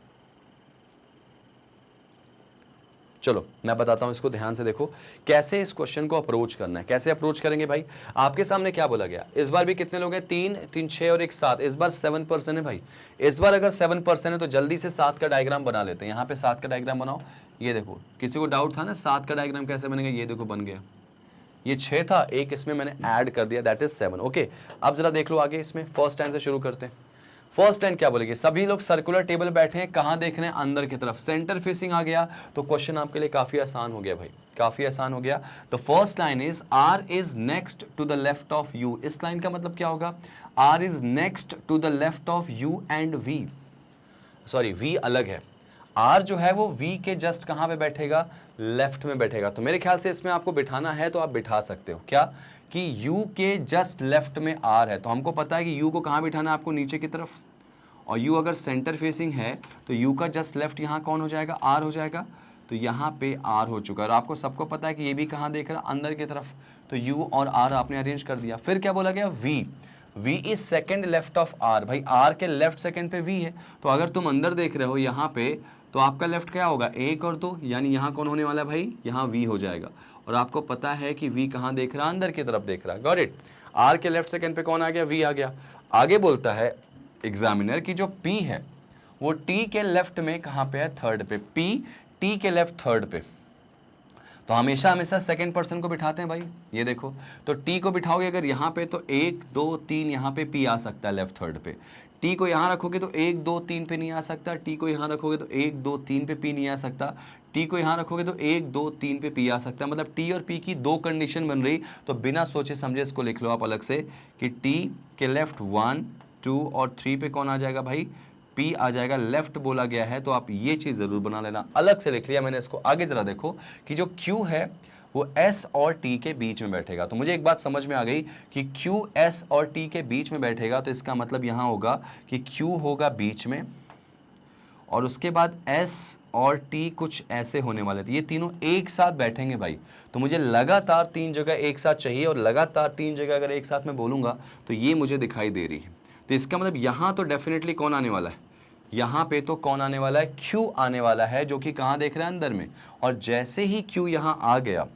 Speaker 1: चलो मैं बताता हूं, इसको ध्यान से देखो कैसे इस क्वेश्चन को अप्रोच करना है। कैसे अप्रोच करेंगे भाई, आपके सामने क्या बोला गया, इस बार भी कितने लोग हैं, 3 3 6 और 1 7, इस बार 7% है भाई। इस बार अगर 7% है तो जल्दी से 7 का डायग्राम बना लेते हैं। यहाँ पे 7 का डायग्राम बनाओ। ये देखो, किसी को डाउट था ना 7 का डायग्राम कैसे बनेगा, ये देखो बन गया। ये 6 था, एक इसमें मैंने ऐड कर दिया, दैट इज 7। ओके, अब जरा देख लो आगे, इसमें फर्स्ट लाइन से शुरू करते हैं। फर्स्ट लाइन क्या बोलेगी, सभी लोग सर्कुलर टेबल बैठे हैं, कहां देख रहे हैं, अंदर की तरफ, सेंटर फेसिंग आ गया। तो क्वेश्चन आपके लिए काफी आसान हो गया भाई, काफी आसान हो गया। तो first line is R is next to the left of you. इस लाइन का मतलब क्या होगा, R is next to the left of you and V. Sorry v अलग है, r जो है वो v के जस्ट कहां पे बैठेगा, लेफ्ट में बैठेगा। तो मेरे ख्याल से इसमें आपको बिठाना है तो आप बिठा सकते हो, क्या कि u के जस्ट लेफ्ट में r है, तो हमको पता है कि u को कहां बिठाना है आपको, नीचे की तरफ, और u अगर सेंटर फेसिंग है तो u का जस्ट लेफ्ट यहाँ कौन हो जाएगा, r हो जाएगा। तो यहाँ पे r हो चुका है, और आपको सबको पता है कि ये भी कहाँ देख रहा है, अंदर की तरफ, तो u और r आपने अरेंज कर दिया। फिर क्या बोला गया, v is second left of r, भाई r के लेफ्ट सेकेंड पे v है, तो अगर तुम अंदर देख रहे हो यहाँ पे, तो आपका लेफ्ट क्या होगा, 1 और 2, यानी यहाँ कौन होने वाला है भाई, यहाँ v हो जाएगा। और आपको पता है कि v कहाँ देख रहा है, अंदर की तरफ देख रहा है, गॉट इट। r के लेफ्ट सेकेंड पे कौन आ गया, v आ गया। आगे बोलता है एग्जामिनर की जो p है वो t के लेफ्ट में कहाँ पे है, थर्ड पे, p t के लेफ्ट थर्ड पे, तो हमेशा हमेशा सेकंड पर्सन को बिठाते हैं भाई, ये देखो, तो t को बिठाओगे अगर यहाँ पे तो 1 2 3 यहाँ पे p आ सकता है लेफ्ट थर्ड पे, t को यहाँ रखोगे तो 1 2 3 पे नहीं आ सकता, t को यहाँ रखोगे तो 1 2 3 पे p नहीं आ सकता, t को यहाँ रखोगे तो 1 2 3 पे p आ सकता है, मतलब t और p की दो कंडीशन बन रही, तो बिना सोचे समझे इसको लिख लो आप अलग से कि t के लेफ्ट 1 2 और 3 पे कौन आ जाएगा भाई, P आ जाएगा, लेफ्ट बोला गया है, तो आप ये चीज जरूर बना लेना, अलग से लिख लिया मैंने इसको। आगे जरा देखो कि जो Q है वो S और T के बीच में बैठेगा, तो मुझे एक बात समझ में आ गई कि Q S और T के बीच में बैठेगा, तो इसका मतलब यहां होगा कि Q होगा बीच में, और उसके बाद S और T कुछ ऐसे होने वाले थे, ये तीनों एक साथ बैठेंगे भाई। तो मुझे लगातार 3 जगह एक साथ चाहिए, और लगातार 3 जगह अगर एक साथ में बोलूंगा तो ये मुझे दिखाई दे रही है, तो इसका मतलब यहां तो डेफिनेटली कौन आने वाला है, यहाँ पे तो कौन आने वाला है, Q आने वाला है, जो कि कहाँ देख रहे हैं, अंदर में। और जैसे ही Q यहाँ आ गया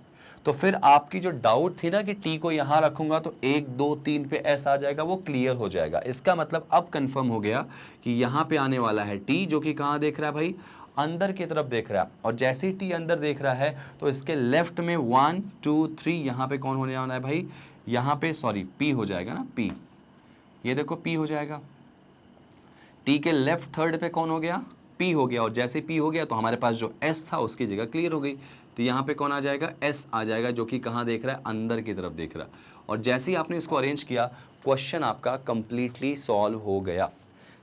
Speaker 1: तो फिर आपकी जो डाउट थी ना कि T को यहाँ रखूंगा तो 1 2 3 पे S आ जाएगा, वो क्लियर हो जाएगा। इसका मतलब अब कंफर्म हो गया कि यहाँ पे आने वाला है T, जो कि कहाँ देख रहा है भाई, अंदर की तरफ देख रहा है। और जैसे ही T अंदर देख रहा है तो इसके लेफ्ट में 1 2 3 यहाँ पे कौन होने वाला है भाई, यहाँ पे सॉरी P हो जाएगा ना, P, ये देखो P हो जाएगा। T के लेफ्ट थर्ड पे कौन हो गया, P हो गया, और जैसे P हो गया तो हमारे पास जो S था उसकी जगह क्लियर हो गई, तो यहाँ पे कौन आ जाएगा, S आ जाएगा, जो कि कहाँ देख रहा है, अंदर की तरफ देख रहा है। और जैसे ही आपने इसको अरेंज किया, क्वेश्चन आपका कंप्लीटली सॉल्व हो गया,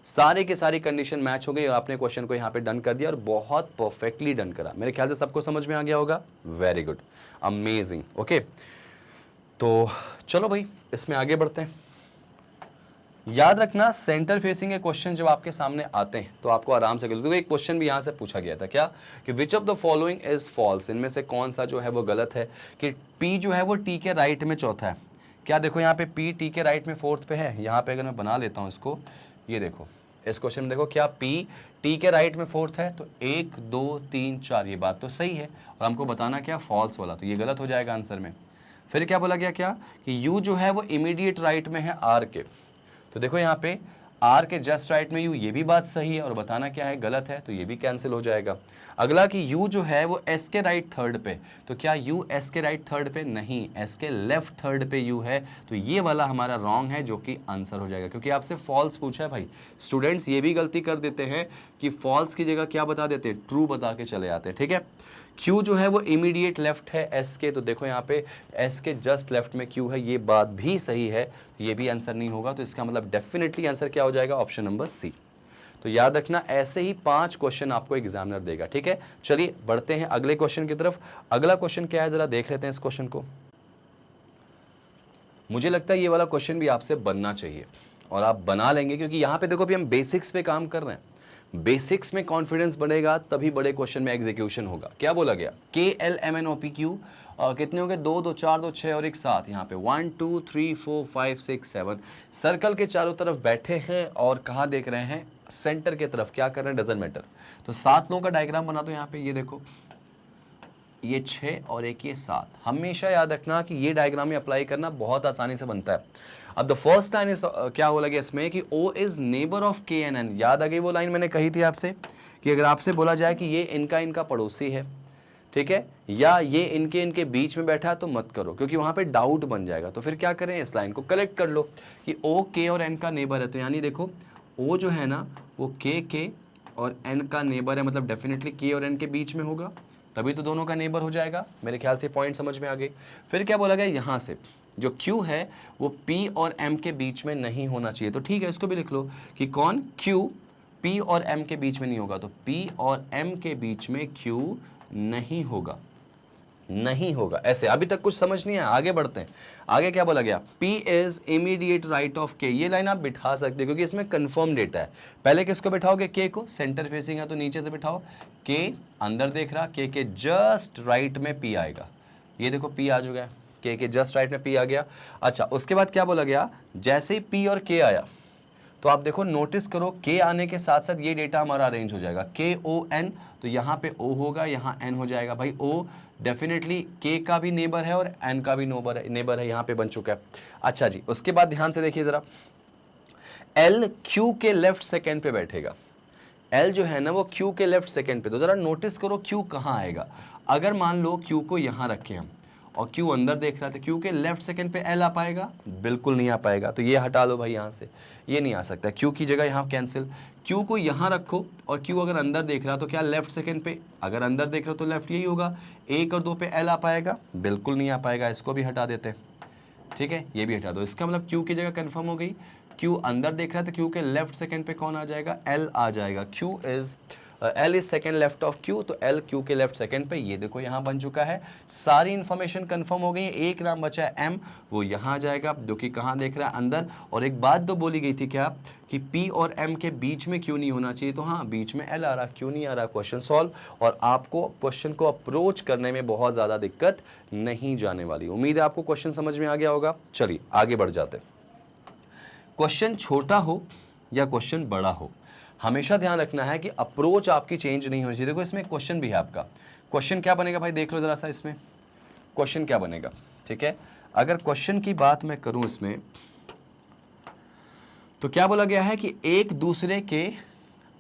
Speaker 1: सारे के सारी कंडीशन मैच हो गई, और आपने क्वेश्चन को यहाँ पे डन कर दिया, और बहुत परफेक्टली डन करा। मेरे ख्याल से सबको समझ में आ गया होगा, वेरी गुड, अमेजिंग। ओके, तो चलो भाई इसमें आगे बढ़ते हैं। याद रखना, सेंटर फेसिंग के क्वेश्चन जब आपके सामने आते हैं तो आपको आराम से कर लो। एक क्वेश्चन भी यहाँ से पूछा गया था, क्या कि which of the following is false, इनमें से कौन सा जो है वो गलत है, कि P जो है वो T के राइट में चौथा है। क्या देखो यहाँ पे P T के राइट में फोर्थ पे है, यहाँ पे अगर मैं बना लेता हूँ इसको, ये देखो इस क्वेश्चन में देखो, क्या P T के राइट में फोर्थ है, तो 1 2 3 4, ये बात तो सही है, और हमको बताना क्या, फॉल्स वाला, तो ये गलत हो जाएगा आंसर में। फिर क्या बोला गया, क्या कि U जो है वो इमीडिएट राइट में है R के, तो देखो यहाँ पे R के जस्ट राइट में U, ये भी बात सही है, और बताना क्या है, गलत है, तो ये भी कैंसिल हो जाएगा। अगला कि U जो है वो S के राइट थर्ड पे, तो क्या U S के राइट थर्ड पे, नहीं, S के लेफ्ट थर्ड पे U है, तो ये वाला हमारा रॉन्ग है, जो कि आंसर हो जाएगा, क्योंकि आपसे फॉल्स पूछा है भाई। स्टूडेंट्स ये भी गलती कर देते हैं कि फॉल्स की जगह क्या बता देते हैं, ट्रू बता के चले आते हैं, ठीक है। Q जो है वो इमीडिएट लेफ्ट है S के, तो देखो यहाँ पे S के जस्ट लेफ्ट में Q है, ये बात भी सही है, ये भी आंसर नहीं होगा, तो इसका मतलब डेफिनेटली आंसर क्या हो जाएगा, ऑप्शन नंबर सी। तो याद रखना, ऐसे ही 5 क्वेश्चन आपको एग्जामिनर देगा, ठीक है। चलिए बढ़ते हैं अगले क्वेश्चन की तरफ। अगला क्वेश्चन क्या है, जरा देख लेते हैं इस क्वेश्चन को। मुझे लगता है ये वाला क्वेश्चन भी आपसे बनना चाहिए, और आप बना लेंगे, क्योंकि यहाँ पे देखो अभी हम बेसिक्स पे काम कर रहे हैं। बेसिक्स में कॉन्फिडेंस बढ़ेगा तभी बड़े क्वेश्चन में एग्जीक्यूशन होगा। क्या बोला गया, KLMNOPQ कितने हो गए, 2 2 4 2 6 और एक 7, यहाँ पे 1 2 3 4 5 6 7 सर्कल के चारों तरफ बैठे हैं, और कहाँ देख रहे हैं, सेंटर के तरफ, क्या कर रहे हैं, डजंट मैटर। तो 7 लोगों का डायग्राम बना दो यहाँ पे, ये देखो ये 6 और एक ये 7। हमेशा याद रखना कि ये डायग्राम में अप्लाई करना बहुत आसानी से बनता है। अब द फर्स्ट लाइन इज क्या हो लगे इसमें कि O is neighbour of KNN। याद आ गई वो लाइन मैंने कही थी आपसे कि अगर आपसे बोला जाए कि ये इनका पड़ोसी है, ठीक है, या ये इनके बीच में बैठा है, तो मत करो, क्योंकि वहां पे डाउट बन जाएगा। तो फिर क्या करें, इस लाइन को कलेक्ट कर लो कि O K और N का नेबर है, तो यानी देखो O जो है ना वो K और N का नेबर है, मतलब डेफिनेटली K और N के बीच में होगा, तभी तो दोनों का नेबर हो जाएगा। मेरे ख्याल से पॉइंट समझ में आ गई। फिर क्या बोला गया, यहाँ से जो Q है वो P और M के बीच में नहीं होना चाहिए, तो ठीक है, इसको भी लिख लो कि कौन, Q P और M के बीच में नहीं होगा, तो P और M के बीच में Q नहीं होगा, नहीं होगा। ऐसे अभी तक कुछ समझ नहीं आया, आगे बढ़ते हैं। आगे क्या बोला गया, P is immediate right of K। ये लाइन आप बिठा सकते हो क्योंकि इसमें कंफर्म डेटा है। पहले किसको बिठाओगे, K को, सेंटर फेसिंग है तो नीचे से बिठाओ। K अंदर देख रहा, K के जस्ट राइट में P आएगा। ये देखो P आ चुका है, K के जस्ट राइट में P आ गया। अच्छा, उसके बाद क्या बोला गया, जैसे ही P और K आया तो आप देखो, नोटिस करो, K आने के साथ साथ ये डेटा हमारा अरेंज हो जाएगा, KON, तो यहाँ पे O होगा, यहाँ N हो जाएगा। भाई O डेफिनेटली K का भी नेबर है और N का भी नेबर है, यहाँ पे बन चुका है। अच्छा जी, उसके बाद ध्यान से देखिए जरा, L Q के लेफ्ट सेकेंड पे बैठेगा। L जो है ना वो Q के लेफ्ट सेकेंड पे, तो जरा नोटिस करो Q कहाँ आएगा। अगर मान लो Q को यहाँ रखें हम और Q अंदर देख रहा था, Q के लेफ्ट सेकंड पे L आ पाएगा, बिल्कुल नहीं आ पाएगा। तो ये हटा लो भाई, यहाँ से ये नहीं आ सकता, Q की जगह यहाँ कैंसिल। Q को यहाँ रखो और Q अगर अंदर देख रहा तो क्या लेफ्ट सेकंड पे, अगर अंदर देख रहा तो लेफ्ट यही होगा। 1 और 2 पे L आ पाएगा, बिल्कुल नहीं आ पाएगा, इसको भी हटा देते हैं। ठीक है, ये भी हटा दो। इसका मतलब Q की जगह कंफर्म हो गई। Q अंदर देख रहा है तो Q के लेफ्ट सेकंड पे कौन आ जाएगा, L आ जाएगा। L is second left of Q, तो L Q के लेफ्ट सेकंड पे, ये देखो यहाँ बन चुका है। सारी इंफॉर्मेशन कंफर्म हो गई है। एक नाम बचा है M, वो यहाँ आ जाएगा, जो कि कहाँ देख रहा है, अंदर। और एक बात तो बोली गई थी क्या, कि P और M के बीच में Q नहीं होना चाहिए, तो हाँ बीच में L आ रहा, क्यों नहीं आ रहा। क्वेश्चन सॉल्व, और आपको क्वेश्चन को अप्रोच करने में बहुत ज़्यादा दिक्कत नहीं जाने वाली। उम्मीद है आपको क्वेश्चन समझ में आ गया होगा। चलिए आगे बढ़ जाते हैं। क्वेश्चन छोटा हो या क्वेश्चन बड़ा हो, हमेशा ध्यान रखना है कि अप्रोच आपकी चेंज नहीं होनी चाहिए। देखो इसमें क्वेश्चन भी है आपका, क्वेश्चन क्या बनेगा भाई, देख लो जरा सा इसमें क्वेश्चन क्या बनेगा। ठीक है, अगर क्वेश्चन की बात मैं करूं इसमें, तो क्या बोला गया है कि एक दूसरे के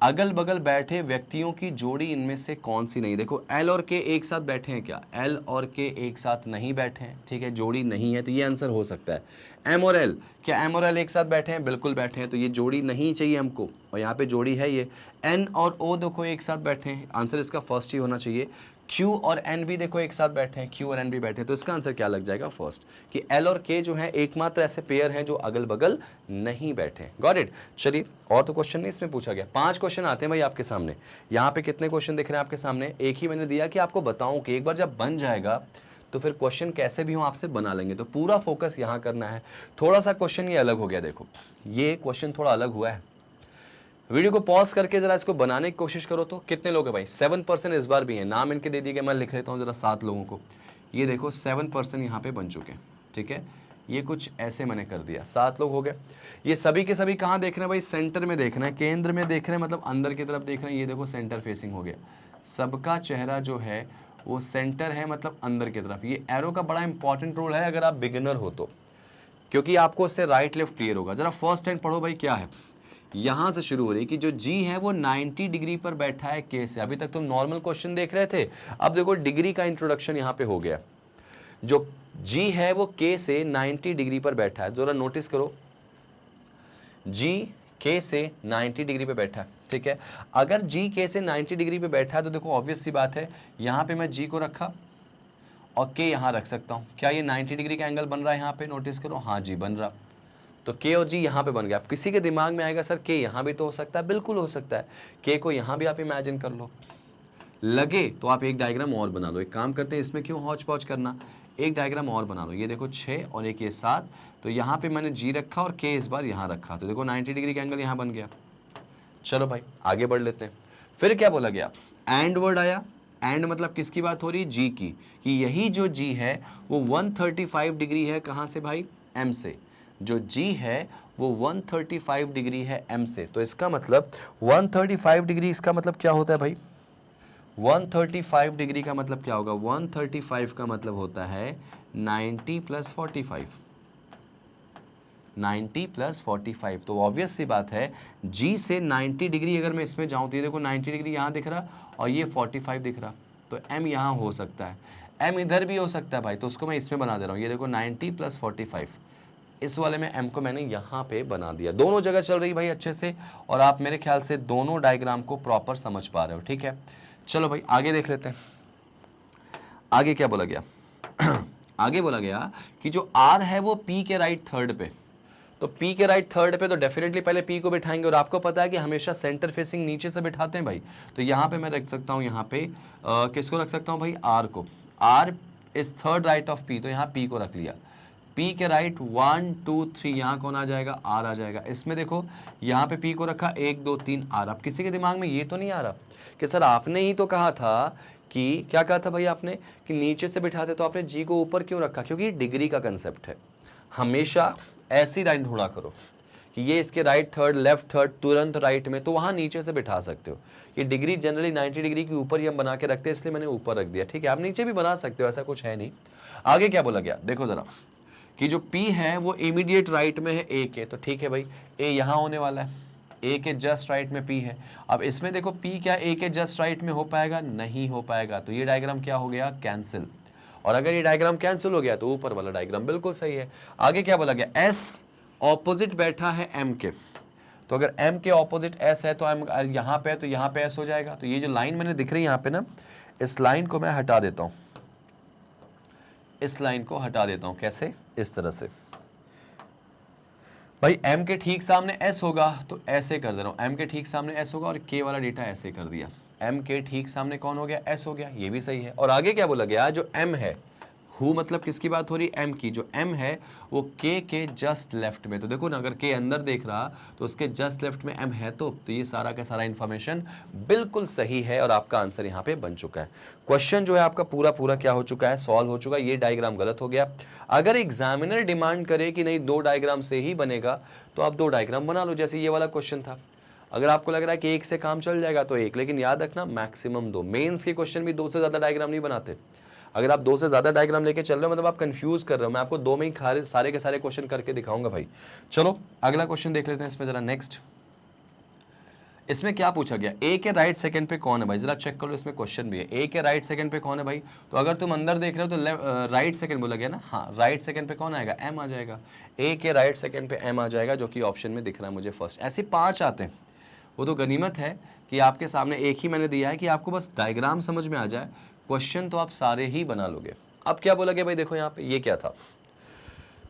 Speaker 1: अगल बगल बैठे व्यक्तियों की जोड़ी इनमें से कौन सी नहीं। देखो L और K एक साथ बैठे हैं क्या, L और K एक साथ नहीं बैठे हैं, ठीक है, जोड़ी नहीं है, तो ये आंसर हो सकता है। M और L, क्या M और L एक साथ बैठे हैं, बिल्कुल बैठे हैं, तो ये जोड़ी नहीं चाहिए हमको, और यहाँ पे जोड़ी है ये। N और O देखो एक साथ बैठे हैं, आंसर इसका फर्स्ट ही होना चाहिए। Q और N भी देखो एक साथ बैठे हैं, Q और N भी बैठे हैं, तो इसका आंसर क्या लग जाएगा, फर्स्ट, कि L और K जो है एकमात्र ऐसे पेयर हैं जो अगल बगल नहीं बैठे हैं। Got it. चलिए, और तो क्वेश्चन नहीं इसमें पूछा गया। 5 क्वेश्चन आते हैं भाई आपके सामने। यहाँ पे कितने क्वेश्चन दिख रहे हैं आपके सामने, एक ही मैंने दिया कि आपको बताऊं कि एक बार जब बन जाएगा तो फिर क्वेश्चन कैसे भी हो आपसे बना लेंगे, तो पूरा फोकस यहाँ करना है। थोड़ा सा क्वेश्चन ये अलग हो गया, देखो ये क्वेश्चन थोड़ा अलग हुआ है। वीडियो को पॉज करके जरा इसको बनाने की कोशिश करो। तो कितने लोग हैं भाई, 7% इस बार भी हैं, नाम इनके दे दिए गए, मैं लिख लेता हूँ जरा 7 लोगों को। ये देखो 7% यहाँ पे बन चुके हैं। ठीक है, ये कुछ ऐसे मैंने कर दिया, 7 लोग हो गए। ये सभी के सभी कहाँ देख रहे हैं भाई, सेंटर में देख रहे हैं, केंद्र में देख रहे हैं, मतलब अंदर की तरफ देख रहे हैं। ये देखो सेंटर फेसिंग हो गया, सबका चेहरा जो है वो सेंटर है, मतलब अंदर की तरफ। ये एरो का बड़ा इंपॉर्टेंट रोल है अगर आप बिगिनर हो तो, क्योंकि आपको उससे राइट लेफ्ट क्लियर होगा। जरा फर्स्ट हैंड पढ़ो भाई, क्या है, यहां से शुरू हो रही कि जो G है वो 90 डिग्री पर बैठा है K से। अभी तक तुम नॉर्मल क्वेश्चन देख रहे थे, अब देखो डिग्री का इंट्रोडक्शन यहां पे हो गया। जो G है वो K से 90 डिग्री पर बैठा है, जरा नोटिस करो, G K से 90 डिग्री पे बैठा है। ठीक है, अगर G K से 90 डिग्री पे बैठा है तो देखो ऑब्वियस सी बात है, यहां पे मैं G को रखा और K यहां रख सकता हूं। क्या ये 90 डिग्री का एंगल बन रहा है यहाँ पे, नोटिस करो, हाँ जी बन रहा। तो K और G यहाँ पे बन गया। अब किसी के दिमाग में आएगा सर K यहाँ भी तो हो सकता है, बिल्कुल हो सकता है। K को यहाँ भी आप इमेजिन कर लो, लगे तो आप एक डायग्राम और बना लो। एक काम करते हैं, इसमें क्यों हौच पौच करना, एक डायग्राम और बना लो। ये देखो 6 और एक ये 7, तो यहाँ पे मैंने G रखा और K इस बार यहाँ रखा, तो देखो 90 डिग्री का एंगल यहाँ बन गया। चलो भाई आगे बढ़ लेते हैं। फिर क्या बोला गया, एंड वर्ड आया। एंड मतलब किसकी बात हो रही है, G की, कि यही जो G है वो 135 डिग्री है, कहाँ से भाई, M से। जो G है वो 135 डिग्री है M से, तो इसका मतलब 135 डिग्री, इसका मतलब क्या होता है भाई, 135 डिग्री का मतलब क्या होगा, 135 का मतलब होता है 90 प्लस 45, 90 प्लस 45। तो ऑब्वियस सी बात है, G से 90 डिग्री अगर मैं इसमें जाऊँ तो ये देखो 90 डिग्री यहाँ दिख रहा और ये 45 दिख रहा, तो M यहाँ हो सकता है, M इधर भी हो सकता है भाई, तो उसको मैं इसमें बना दे रहा हूँ। ये देखो 90 प्लस 45, इस वाले में M को मैंने यहाँ पे बना दिया। दोनों जगह चल रही भाई अच्छे से, और आप मेरे ख्याल से दोनों डायग्राम को प्रॉपर समझ पा रहे हो। ठीक है, चलो भाई आगे देख लेते हैं। आगे क्या बोला गया आगे बोला गया कि जो R है वो P के राइट थर्ड पे, तो P के राइट थर्ड पे तो डेफिनेटली पहले P को बिठाएंगे, और आपको पता है कि हमेशा सेंटर फेसिंग नीचे से बिठाते हैं भाई। तो यहाँ पे मैं रख सकता हूँ, यहाँ पे किसको रख सकता हूँ भाई, R को। R is third right of P, तो यहाँ P को रख लिया। P के राइट 1 2 3, यहाँ कौन आ जाएगा, R आ जाएगा। इसमें देखो यहाँ पे P को रखा 1 2 3 R। अब किसी के दिमाग में ये तो नहीं आ रहा कि सर आपने ही तो कहा था कि, क्या कहा था भाई आपने, कि नीचे से बिठाते, तो आपने G को ऊपर क्यों रखा? क्योंकि डिग्री का कंसेप्ट है। हमेशा ऐसी लाइन ढूंढा करो कि ये इसके राइट थर्ड, लेफ्ट थर्ड, तुरंत राइट में, तो वहां नीचे से बिठा सकते हो। ये डिग्री जनरली 90 डिग्री के ऊपर ही हम बना के रखते हैं, इसलिए मैंने ऊपर रख दिया, ठीक है। आप नीचे भी बना सकते हो, ऐसा कुछ है नहीं। आगे क्या बोला गया, देखो जरा, कि जो P है वो इमीडिएट राइट में है A के, तो ठीक है भाई, A यहाँ होने वाला है, A के जस्ट राइट में P है। अब इसमें देखो P क्या A के जस्ट राइट में हो पाएगा? नहीं हो पाएगा, तो ये डायग्राम क्या हो गया, कैंसिल। और अगर ये डायग्राम कैंसिल हो गया तो ऊपर वाला डायग्राम बिल्कुल सही है। आगे क्या बोला गया, S ऑपोजिट बैठा है M के, तो अगर M के ऑपोजिट S है तो M यहाँ पे है, तो यहाँ पे S हो जाएगा। तो ये जो लाइन मैंने दिख रही है यहाँ पे ना, इस लाइन को मैं हटा देता हूँ, इस लाइन को हटा देता हूँ। कैसे? इस तरह से भाई, M के ठीक सामने S होगा तो ऐसे कर दे रहा हूँ, M के ठीक सामने S होगा, और K वाला डेटा ऐसे कर दिया। M के ठीक सामने कौन हो गया, S हो गया, ये भी सही है। और आगे क्या बोला गया, जो M है, हु मतलब किसकी बात हो रही, M की, जो M है वो K के जस्ट लेफ्ट में। तो देखो ना, अगर K अंदर देख रहा तो उसके जस्ट लेफ्ट में M है, तो ये सारा का सारा इंफॉर्मेशन बिल्कुल सही है, और आपका आंसर यहाँ पे बन चुका है। क्वेश्चन जो है आपका पूरा पूरा क्या हो चुका है, सॉल्व हो चुका है। ये डायग्राम गलत हो गया। अगर एग्जामिनर डिमांड करे कि नहीं 2 डायग्राम से ही बनेगा, तो आप 2 डायग्राम बना लो, जैसे ये वाला क्वेश्चन था। अगर आपको लग रहा है कि 1 से काम चल जाएगा तो 1, लेकिन याद रखना मैक्सिमम 2। मेंस के क्वेश्चन भी 2 से ज्यादा डायग्राम नहीं बनाते। अगर आप 2 से ज्यादा डायग्राम लेके चल रहे हो, मतलब आप कंफ्यूज कर रहे हो। मैं आपको 2 में ही सारे के सारे क्वेश्चन करके दिखाऊंगा भाई। चलो अगला क्वेश्चन देख लेते हैं इसमें जरा। नेक्स्ट, इसमें क्या पूछा गया, ए के राइट सेकंड पे कौन है भाई, जरा चेक करो, इसमें क्वेश्चन भी है। ए के राइट सेकंड पे कौन है भाई, तो अगर तुम अंदर देख रहे हो तो राइट सेकंड बोला गया ना, हाँ, राइट सेकंड पे कौन आएगा, एम आ जाएगा। ए के राइट सेकंड पे एम आ जाएगा, जो कि ऑप्शन में दिख रहा है मुझे फर्स्ट। ऐसे 5 आते हैं, वो तो गनीमत है कि आपके सामने एक ही मैंने दिया है कि आपको बस डायग्राम समझ में आ जाए, क्वेश्चन तो आप सारे ही बना लोगे। अब क्या बोला गया भाई, देखो यहाँ पे ये क्या था,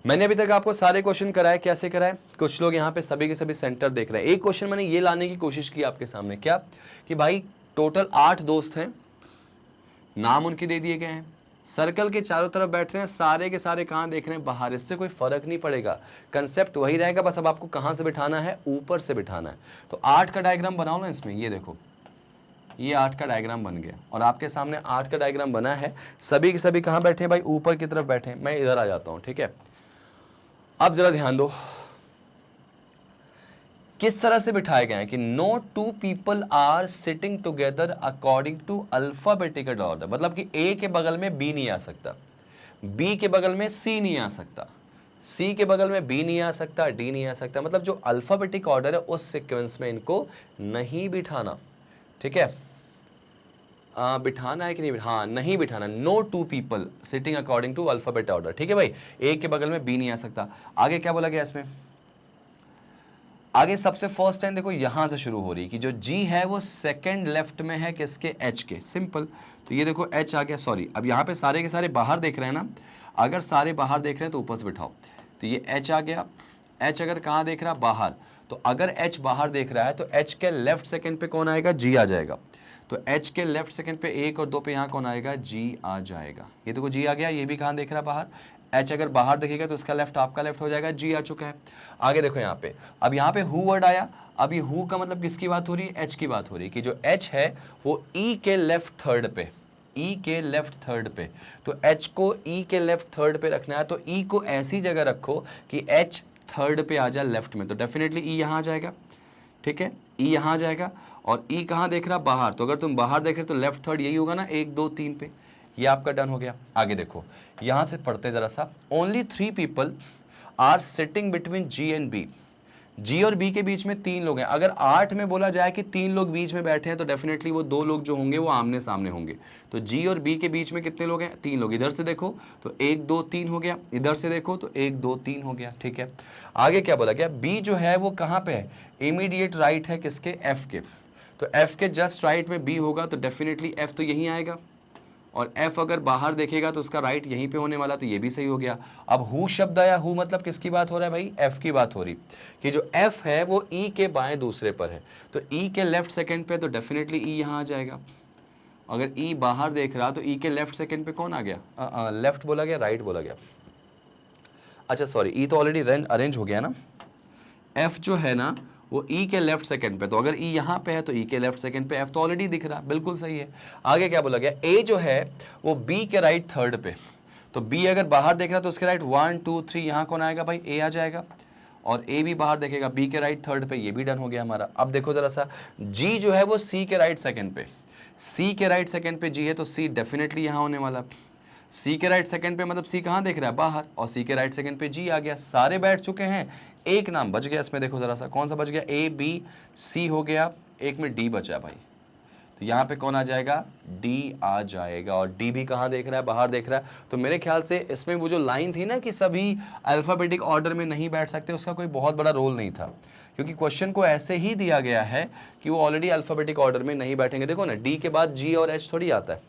Speaker 1: मैंने अभी तक आपको सारे क्वेश्चन कराए, कैसे कराए, कुछ लोग यहाँ पे सभी के सभी सेंटर देख रहे हैं। एक क्वेश्चन मैंने ये लाने की कोशिश की आपके सामने, क्या कि भाई टोटल 8 दोस्त हैं, नाम उनके दे दिए गए हैं, सर्कल के चारों तरफ बैठ रहे हैं, सारे के सारे कहाँ देख रहे हैं, बाहर। इससे कोई फर्क नहीं पड़ेगा, कंसेप्ट वही रहेगा, बस अब आपको कहाँ से बिठाना है, ऊपर से बिठाना है। तो 8 का डायग्राम बनाओ ना इसमें, ये देखो, ये 8 का डायग्राम बन गया, और आपके सामने 8 का डायग्राम बना है। सभी के सभी कहाँ बैठे हैं भाई, ऊपर की तरफ बैठे हैं। मैं इधर आ जाता हूँ, ठीक है। अब जरा ध्यान दो किस तरह से बिठाए गए हैं कि no 2 people are sitting together according to alphabetical order. मतलब कि ए के बगल में बी नहीं आ सकता, बी के बगल में सी नहीं आ सकता, सी के बगल में बी नहीं आ सकता, डी नहीं आ सकता। मतलब जो अल्फाबेटिक ऑर्डर है उस सीक्वेंस में इनको नहीं बिठाना, ठीक है। बिठाना है कि नहीं, हाँ नहीं बिठाना। No 2 people sitting according to alphabet order, ठीक है भाई। ए के बगल में बी नहीं आ सकता। आगे क्या बोला गया इसमें, आगे सबसे फर्स्ट टाइम देखो यहां से शुरू हो रही कि जो जी है वो सेकंड लेफ्ट में है किसके, एच के, सिंपल। तो ये देखो एच आ गया, सॉरी, अब यहाँ पे सारे के सारे बाहर देख रहे हैं ना, अगर सारे बाहर देख रहे हैं तो ऊपर से बिठाओ। तो ये एच आ गया, एच अगर कहाँ देख रहा है, बाहर, तो अगर एच बाहर देख रहा है तो एच के लेफ्ट सेकंड पे कौन आएगा, जी आ जाएगा। तो एच के लेफ्ट सेकंड पे 1 और 2 पे यहाँ कौन आएगा, जी आ जाएगा। ये देखो जी आ गया, ये भी कहाँ देख रहा है, बाहर। एच अगर बाहर दिखेगा तो इसका लेफ्ट आपका लेफ्ट हो जाएगा, जी आ चुका है। आगे देखो यहाँ पे, अब यहाँ पे हु वर्ड आया। अब ये हु का मतलब किसकी बात हो रही है, एच की बात हो रही है, कि जो एच है वो ई के लेफ्ट थर्ड पे, ई के लेफ्ट थर्ड पे। तो एच को ई के लेफ्ट थर्ड पे रखना है, तो ई को ऐसी जगह रखो कि एच थर्ड पे आ जाए लेफ्ट में। तो डेफिनेटली ई यहाँ आ जाएगा, ठीक है, ई यहाँ आ जाएगा। और ई कहाँ देख रहा, बाहर। तो अगर तुम बाहर देख रहे तो लेफ्ट थर्ड यही होगा ना, 1 2 3 पे। ये आपका डन हो गया। आगे देखो, यहां से पढ़ते जरा सा। Only 3 people are sitting between G and B. G और बी के बीच में 3 लोग हैं। अगर 8 में बोला जाए कि 3 लोग बीच में बैठे हैं तो डेफिनेटली वो 2 लोग जो होंगे वो आमने सामने होंगे। तो जी और बी के बीच में कितने लोग हैं, 3 लोग। इधर से देखो तो 1 2 3 हो गया, इधर से देखो तो 1 2 3 हो गया, ठीक है। आगे क्या बोला गया, बी जो है वो कहाँ पे है, इमीडिएट राइट है किसके, एफ के। तो एफ के जस्ट राइट में बी होगा, तो डेफिनेटली एफ तो यहीं आएगा। और एफ अगर बाहर देखेगा तो उसका राइट यहीं पे होने वाला, तो ये भी सही हो गया। अब हु शब्द आया, हु मतलब किसकी बात हो रहा है भाई, एफ की बात हो रही, कि जो एफ है वो ई के बाएं दूसरे पर है, तो ई के लेफ्ट सेकंड पे, तो डेफिनेटली ई यहाँ आ जाएगा। अगर ई बाहर देख रहा तो ई के लेफ्ट सेकंड पे कौन आ गया, लेफ्ट बोला गया, राइट बोला गया, अच्छा सॉरी, ई तो ऑलरेडी अरेंज हो गया ना, एफ जो है ना वो ई के लेफ्ट सेकंड पे, तो अगर ई यहाँ पे है तो ई के लेफ्ट सेकंड पे, एफ तो ऑलरेडी दिख रहा, बिल्कुल सही है। आगे क्या बोला गया, ए जो है वो बी के राइट थर्ड पे, तो बी अगर बाहर देख रहा तो उसके राइट 1 2 3, यहाँ कौन आएगा भाई, ए आ जाएगा, और ए भी बाहर देखेगा बी के राइट थर्ड पे, ये भी डन हो गया हमारा। अब देखो जरा सा, जी जो है वो सी के राइट सेकंड पे, सी के राइट सेकंड पे जी है, तो सी डेफिनेटली यहाँ होने वाला, सी के राइट सेकंड पे मतलब सी कहाँ देख रहा है, बाहर, और सी के राइट सेकंड पे जी आ गया, सारे बैठ चुके हैं, एक नाम बच गया इसमें, देखो जरा सा कौन सा बच गया, ए बी सी हो गया, एक में डी बचा भाई, तो यहाँ पे कौन आ जाएगा, डी आ जाएगा, और डी भी कहाँ देख रहा है, बाहर देख रहा है। तो मेरे ख्याल से इसमें वो जो लाइन थी ना कि सभी अल्फाबेटिक ऑर्डर में नहीं बैठ सकते, उसका कोई बहुत बड़ा रोल नहीं था, क्योंकि क्वेश्चन को ऐसे ही दिया गया है कि वो ऑलरेडी अल्फाबेटिक ऑर्डर में नहीं बैठेंगे। देखो ना, डी के बाद जी और एच थोड़ी आता है,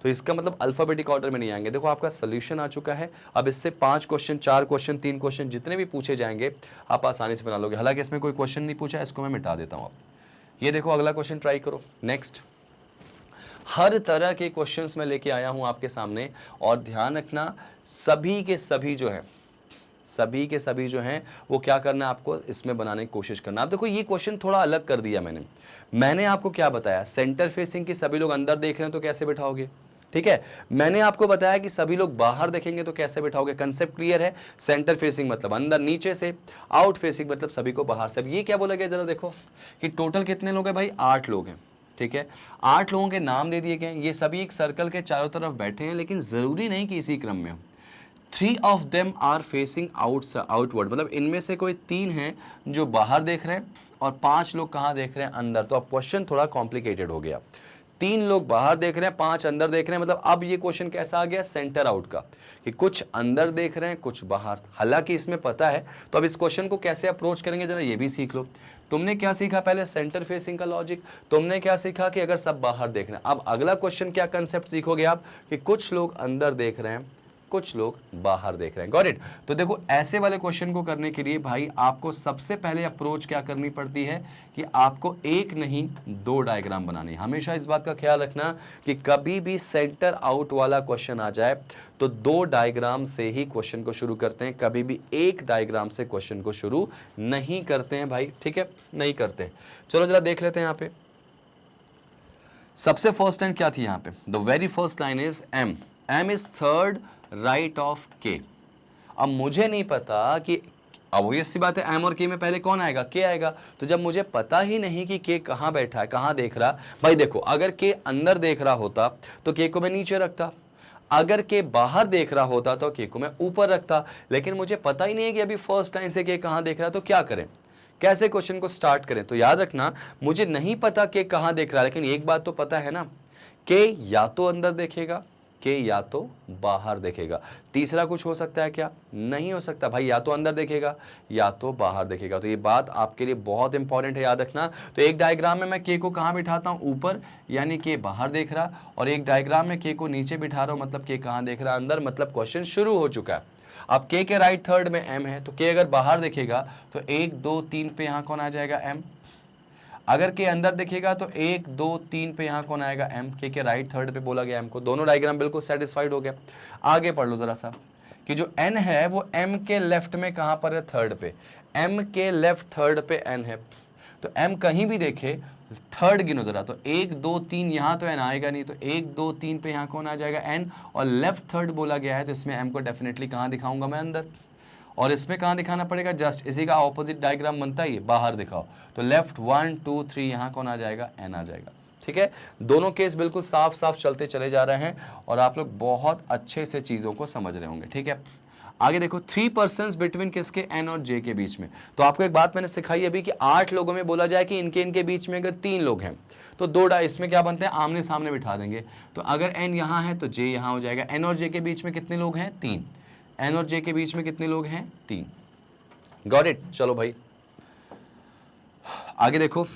Speaker 1: तो इसका मतलब अल्फाबेटिक ऑर्डर में नहीं आएंगे। देखो आपका सोल्यूशन आ चुका है, अब इससे 5 क्वेश्चन, 4 क्वेश्चन, 3 क्वेश्चन जितने भी पूछे जाएंगे आप आसानी से बना लोगे। हालांकि इसमें कोई क्वेश्चन नहीं पूछा है, इसको मैं मिटा देता हूँ। अब ये देखो अगला क्वेश्चन ट्राई करो, नेक्स्ट। हर तरह के क्वेश्चंस मैं लेके आया हूं आपके सामने, और ध्यान रखना सभी के सभी जो है, सभी के सभी जो हैं वो क्या करना है, आपको इसमें बनाने की कोशिश करना। अब देखो ये क्वेश्चन थोड़ा अलग कर दिया मैंने आपको क्या बताया, सेंटर फेसिंग की सभी लोग अंदर देख रहे हैं तो कैसे बिठाओगे, ठीक है। मैंने आपको बताया कि सभी लोग बाहर देखेंगे तो कैसे बिठाओगे, कंसेप्ट क्लियर है। सेंटर फेसिंग मतलब अंदर नीचे से, आउट फेसिंग मतलब सभी को बाहर से। अब ये क्या बोला गया जरा देखो कि टोटल कितने लोग हैं भाई, 8 लोग हैं, ठीक है। 8 लोगों के नाम दे दिए गए, ये सभी एक सर्कल के चारों तरफ बैठे हैं, लेकिन जरूरी नहीं कि इसी क्रम में हो। 3 of them are facing outward, मतलब इनमें से कोई 3 हैं जो बाहर देख रहे हैं और 5 लोग कहाँ देख रहे हैं, अंदर। तो अब क्वेश्चन थोड़ा कॉम्प्लिकेटेड हो गया, 3 लोग बाहर देख रहे हैं, 5 अंदर देख रहे हैं, मतलब अब ये क्वेश्चन कैसा आ गया, सेंटर आउट का, कि कुछ अंदर देख रहे हैं कुछ बाहर। हालांकि इसमें पता है, तो अब इस क्वेश्चन को कैसे अप्रोच करेंगे जरा ये भी सीख लो। तुमने क्या सीखा पहले, सेंटर फेसिंग का लॉजिक, तुमने क्या सीखा कि अगर सब बाहर देख रहे हैं। अब अगला क्वेश्चन क्या कंसेप्ट सीखोगे आप, कि कुछ लोग अंदर देख रहे हैं कुछ लोग बाहर देख रहे हैं, गॉट इट। तो देखो ऐसे वाले क्वेश्चन को करने के लिए भाई आपको सबसे पहले अप्रोच क्या करनी पड़ती है कि आपको एक नहीं 2 डायग्राम बनाने। हमेशा इस बात का ख्याल रखना कि कभी भी सेंटर आउट वाला क्वेश्चन आ जाए तो 2 डायग्राम से ही क्वेश्चन को शुरू करते हैं, कभी भी एक डायग्राम से क्वेश्चन को शुरू नहीं करते हैं भाई, ठीक है, नहीं करते। चलो जरा देख लेते हैं यहाँ पे सबसे फर्स्ट लाइन क्या थी यहाँ पे, the very first line is M is third right of K. अब मुझे नहीं पता कि, अब ये सी बात है, एम और के में पहले कौन आएगा, के आएगा। तो जब मुझे पता ही नहीं कि के कहाँ बैठा है, कहाँ देख रहा, भाई देखो अगर के अंदर देख रहा होता तो के को मैं नीचे रखता, अगर के बाहर देख रहा होता तो के को मैं ऊपर रखता, लेकिन मुझे पता ही नहीं है कि अभी फर्स्ट लाइन से के कहाँ देख रहा है, तो क्या करें, कैसे क्वेश्चन को स्टार्ट करें। तो याद रखना मुझे नहीं पता के कहाँ देख रहा है, लेकिन एक बात तो पता है ना, के या तो अंदर देखेगा, के या तो बाहर देखेगा। तीसरा कुछ हो सकता है क्या, नहीं हो सकता भाई, या तो अंदर देखेगा या तो बाहर देखेगा। तो ये बात आपके लिए बहुत इंपॉर्टेंट है, याद रखना। तो एक डायग्राम में मैं के को कहाँ बिठाता हूँ, ऊपर, यानी के बाहर देख रहा, और एक डायग्राम में के को नीचे बिठा रहा हूँ, मतलब के कहाँ देख रहा, अंदर, मतलब क्वेश्चन शुरू हो चुका है। अब के राइट थर्ड में एम है, तो के अगर बाहर देखेगा तो 1 2 3 पे यहाँ कौन आ जाएगा, एम। अगर के अंदर देखेगा तो 1 2 3 पे यहाँ कौन आएगा, एम। के राइट थर्ड पे बोला गया एम को। दोनों डायग्राम बिल्कुल सेटिस्फाइड हो गया। आगे पढ़ लो जरा सा कि जो एन है वो एम के लेफ्ट में कहाँ पर है, थर्ड पे। एम के लेफ्ट थर्ड पे एन है, तो एम कहीं भी देखे थर्ड गिनो जरा, तो 1 2 3 यहाँ तो एन आएगा नहीं, तो 1 2 3 पे यहाँ कौन आ जाएगा, एन। और लेफ्ट थर्ड बोला गया है तो इसमें एम को डेफिनेटली कहाँ दिखाऊंगा मैं, अंदर। और इसमें कहाँ दिखाना पड़ेगा, जस्ट इसी का ऑपोजिट डायग्राम बनता है, ये बाहर दिखाओ। तो लेफ्ट 1 2 3 यहाँ कौन आ जाएगा, एन आ जाएगा, ठीक है। दोनों केस बिल्कुल साफ साफ चलते चले जा रहे हैं और आप लोग बहुत अच्छे से चीज़ों को समझ रहे होंगे, ठीक है। आगे देखो 3 पर्सन्स बिटवीन किसके, एन और जे के बीच में। तो आपको एक बात मैंने सिखाई अभी कि 8 लोगों में बोला जाए कि इनके बीच में अगर 3 लोग हैं तो 2 इसमें क्या बनते हैं, आमने सामने बिठा देंगे। तो अगर एन यहाँ है तो जे यहाँ हो जाएगा। एन और जे के बीच में कितने लोग हैं, 3। एन और जे के बीच में कितने लोग हैं, 3। Got it. चलो भाई आगे देखो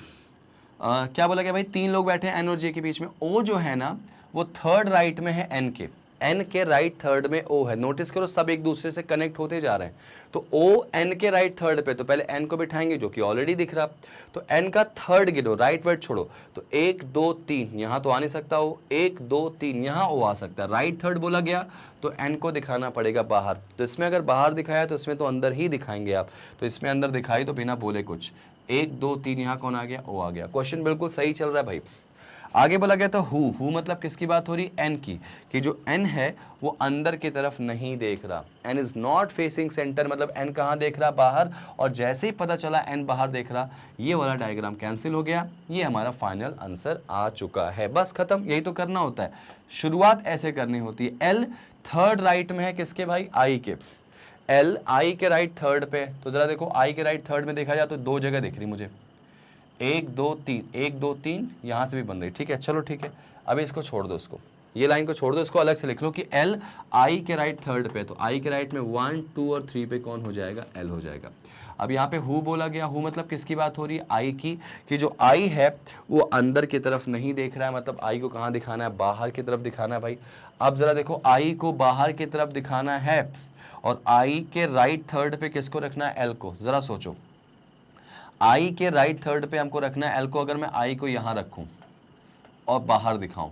Speaker 1: क्या बोला गया भाई, 3 लोग बैठे हैं एन और जे के बीच में। ओ जो है ना वो थर्ड राइट में है एन के, एन के राइट थर्ड में ओ है। नोटिस करो सब एक दूसरे से कनेक्ट होते जा रहे हैं। तो ओ एन के राइट थर्ड पे, तो पहले एन को बिठाएंगे जो कि ऑलरेडी दिख रहा। तो एन का थर्ड गिनो, राइट वर्ड छोड़ो, तो 1 2 3 यहां तो आ नहीं सकता हो, 1 2 3 यहां ओ आ सकता है। राइट थर्ड बोला गया तो एन को दिखाना पड़ेगा बाहर। तो इसमें अगर बाहर दिखाया तो इसमें तो अंदर ही दिखाएंगे आप। तो इसमें अंदर दिखाई तो बिना बोले कुछ 1 2 3 यहां कौन आ गया, ओ आ गया। क्वेश्चन बिल्कुल सही चल रहा है भाई। आगे बोला गया था हु मतलब किसकी बात हो रही, एन की, कि जो एन है वो अंदर की तरफ नहीं देख रहा। N is not facing centre, मतलब एन कहाँ देख रहा, बाहर। और जैसे ही पता चला एन बाहर देख रहा, ये वाला डायग्राम कैंसिल हो गया। ये हमारा फाइनल आंसर आ चुका है, बस खत्म। यही तो करना होता है, शुरुआत ऐसे करनी होती है। एल थर्ड राइट में है किसके भाई, आई के। एल आई के राइट थर्ड पे, तो जरा देखो आई के राइट थर्ड में देखा जाए तो दो जगह दिख रही मुझे, 1 2 3, 1 2 3 यहां से भी बन रही, ठीक है चलो ठीक है। अभी इसको छोड़ दो, इसको ये लाइन को छोड़ दो, इसको अलग से लिख लो कि एल आई के राइट थर्ड पे, तो आई के राइट में 1 2 और 3 पे कौन हो जाएगा, एल हो जाएगा। अब यहाँ पे हु बोला गया, हु मतलब किसकी बात हो रही है, आई की, कि जो आई है वो अंदर की तरफ नहीं देख रहा है, मतलब आई को कहाँ दिखाना है, बाहर की तरफ दिखाना है भाई। अब जरा देखो आई को बाहर की तरफ दिखाना है और आई के राइट थर्ड पे किसको रखना है, एल को। जरा सोचो, आई के राइट थर्ड पे हमको रखना है एल को। अगर मैं आई को यहां रखूं और बाहर दिखाऊं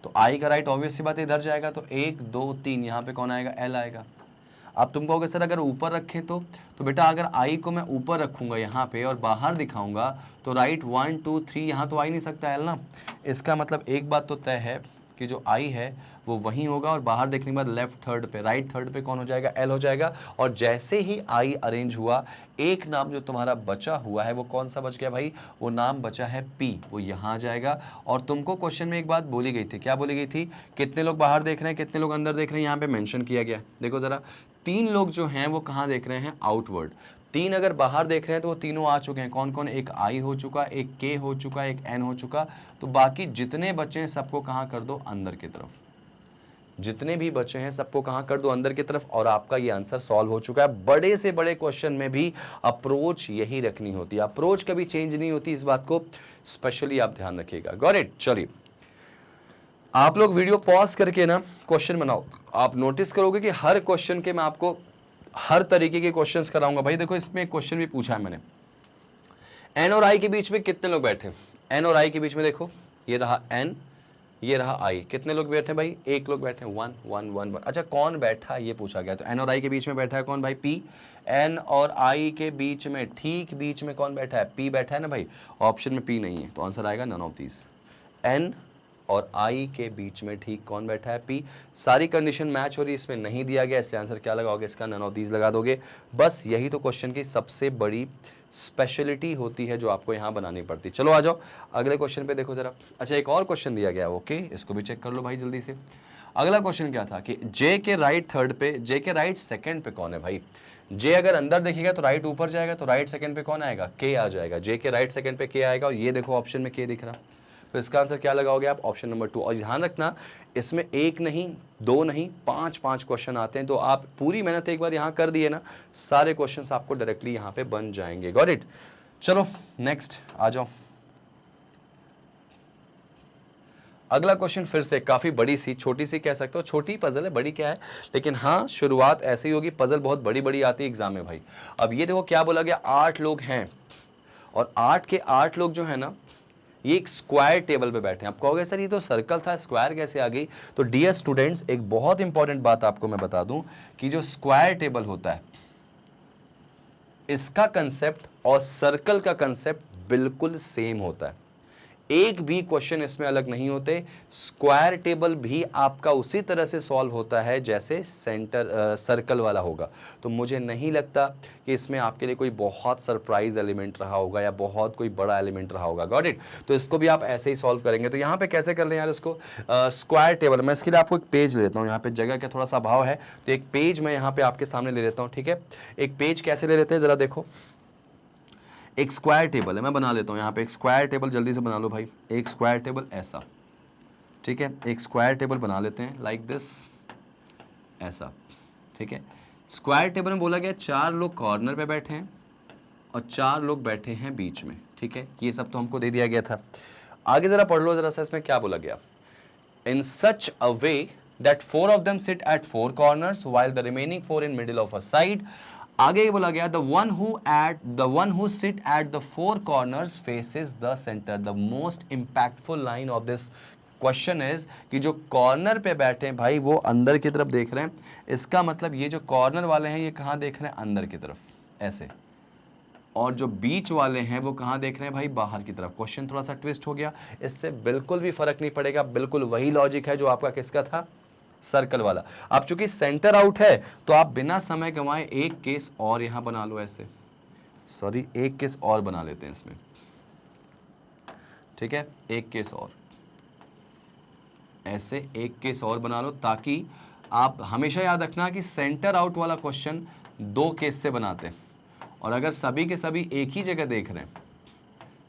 Speaker 1: तो आई का राइट ऑब्वियस सी बात इधर जाएगा, तो 1 2 3 यहां पे कौन आएगा, एल आएगा। अब तुम कहोगे सर अगर ऊपर रखें तो बेटा अगर आई को मैं ऊपर रखूंगा यहाँ पे और बाहर दिखाऊंगा तो राइट 1 2 3 यहाँ तो आ ही नहीं सकता एल ना। इसका मतलब एक बात तो तय है कि जो आई है वो वहीं होगा और बाहर देखने के बाद लेफ्ट थर्ड पे, राइट थर्ड पे कौन हो जाएगा, एल हो जाएगा। और जैसे ही आई अरेंज हुआ, एक नाम जो तुम्हारा बचा हुआ है वो कौन सा बच गया भाई, वो नाम बचा है पी, वो यहाँ आ जाएगा। और तुमको क्वेश्चन में एक बात बोली गई थी, क्या बोली गई थी, कितने लोग बाहर देख रहे हैं, कितने लोग अंदर देख रहे हैं, यहाँ पे मेंशन किया गया। देखो जरा, 3 लोग जो हैं वो कहाँ देख रहे हैं, आउटवर्ड। 3 अगर बाहर देख रहे हैं तो वो तीनों आ चुके हैं। कौन कौन, एक आई हो चुका, एक के हो चुका, एक एन हो चुका। तो बाकी जितने बचे हैं सबको कहाँ कर दो, अंदर की तरफ। जितने भी बचे हैं सबको कहां कर दो, अंदर की तरफ। और आपका ये आंसर सॉल्व हो चुका है। बड़े से बड़े क्वेश्चन में भी अप्रोच यही रखनी होती है, अप्रोच कभी चेंज नहीं होती, इस बात को स्पेशली आप ध्यान रखिएगा। Got it. चलिए आप लोग वीडियो पॉज करके ना क्वेश्चन बनाओ। आप नोटिस करोगे कि हर क्वेश्चन के मैं आपको हर तरीके के क्वेश्चंस कराऊंगा भाई। देखो इसमें एक क्वेश्चन भी पूछा है मैंने, एन और आई के बीच में कितने लोग बैठे, एन और आई के बीच में देखो, ये रहा एन, ये रहा आई, कितने लोग बैठे भाई, एक लोग बैठे, 1 1 1 1। अच्छा कौन बैठा ये पूछा गया, तो एन और आई के बीच में बैठा है कौन भाई, पी। एन और आई के बीच में, ठीक बीच में कौन बैठा है, पी बैठा है ना भाई। ऑप्शन में पी नहीं है तो आंसर आएगा नन ऑफ दीज। एन और आई के बीच में ठीक कौन बैठा है, पी। सारी कंडीशन मैच हो रही, इसमें नहीं दिया गया, इसलिए आंसर क्या लगाओगे, इसका नन ऑफ दीज लगा दोगे। बस यही तो क्वेश्चन की सबसे बड़ी स्पेशलिटी होती है जो आपको यहाँ बनानी पड़ती। चलो आ जाओ अगले क्वेश्चन पे देखो जरा। अच्छा एक और क्वेश्चन दिया गया, ओके इसको भी चेक कर लो भाई जल्दी से। अगला क्वेश्चन क्या था कि जे के राइट थर्ड पे, जे के राइट सेकंड पे कौन है भाई। जे अगर अंदर देखेगा तो राइट ऊपर जाएगा, तो राइट सेकंड पे कौन आएगा, के आ जाएगा। जे के राइट सेकंड पे के आएगा और ये देखो ऑप्शन में के दिख रहा, तो इसका आंसर क्या लगाओगे आप, ऑप्शन नंबर 2। और ध्यान रखना इसमें एक नहीं, 2 नहीं, 5 क्वेश्चन आते हैं, तो आप पूरी मेहनत एक बार यहाँ कर दिए ना, सारे क्वेश्चंस आपको डायरेक्टली यहाँ पे बन जाएंगे। Got it. चलो नेक्स्ट आ जाओ। अगला क्वेश्चन फिर से काफी बड़ी सी, छोटी सी कह सकते हो, छोटी पजल है, बड़ी क्या है, लेकिन हाँ शुरुआत ऐसे ही होगी, पजल बहुत बड़ी बड़ी आती है एग्जाम में भाई। अब ये देखो क्या बोला गया, 8 लोग हैं और 8 के 8 लोग जो है ना ये एक स्क्वायर टेबल पे बैठे हैं। आप कहोगे सर ये तो सर्कल था, स्क्वायर कैसे आ गई। तो डियर स्टूडेंट्स एक बहुत इंपॉर्टेंट बात आपको मैं बता दूं कि जो स्क्वायर टेबल होता है इसका कंसेप्ट और सर्कल का कंसेप्ट बिल्कुल सेम होता है, एक भी क्वेश्चन इसमें अलग नहीं होते। स्क्वायर टेबल भी आपका उसी तरह से सॉल्व होता है जैसे सर्कल वाला होगा। तो मुझे नहीं लगता कि इसमें आपके लिए कोई बहुत सरप्राइज एलिमेंट रहा होगा या बहुत कोई बड़ा एलिमेंट रहा होगा। Got it. तो इसको भी आप ऐसे ही सॉल्व करेंगे। तो यहाँ पे कैसे कर रहे हैं यार इसको, स्क्वायर टेबल। मैं इसके लिए आपको एक पेज ले लेता हूँ, यहाँ पे जगह का थोड़ा सा अभाव है तो एक पेज मैं यहाँ पे आपके सामने ले लेता हूँ, ठीक है। एक पेज कैसे ले लेते हैं जरा देखो, एक स्क्वायर टेबल है, मैं बना लेता हूँ यहाँ पे एक स्क्वायर टेबल, जल्दी से बना लो भाई एक स्क्वायर टेबल ऐसा, ठीक है। एक स्क्वायर टेबल बना लेते हैं लाइक दिस, ऐसा, ठीक है। स्क्वायर टेबल में बोला गया 4 लोग कॉर्नर पे बैठे हैं और 4 लोग बैठे हैं बीच में, ठीक है। ये सब तो हमको दे दिया गया था। आगे जरा पढ़ लो जरा सा इसमें क्या बोला गया। in such a way that 4 of them sit at 4 corners while the remaining 4 in middle of a side. आगे बोला गया the one who sit at the 4 corners faces the center. The most impactful line of this question is कि जो corner पे बैठे हैं भाई वो अंदर की तरफ देख रहे हैं, इसका मतलब ये जो कॉर्नर वाले हैं ये कहाँ देख रहे हैं, अंदर की तरफ ऐसे, और जो बीच वाले हैं वो कहाँ देख रहे हैं भाई, बाहर की तरफ। क्वेश्चन थोड़ा सा ट्विस्ट हो गया, इससे बिल्कुल भी फर्क नहीं पड़ेगा, बिल्कुल वही लॉजिक है जो आपका किसका था, सर्कल वाला। अब चूंकि सेंटर आउट है तो आप बिना समय गंवाए एक केस और यहां बना लो, ऐसे सॉरी एक केस और बना लेते हैं इसमें, ठीक है, एक केस और, ऐसे एक केस और बना लो, ताकि आप हमेशा याद रखना कि सेंटर आउट वाला क्वेश्चन 2 केस से बनाते हैं, और अगर सभी के सभी एक ही जगह देख रहे हैं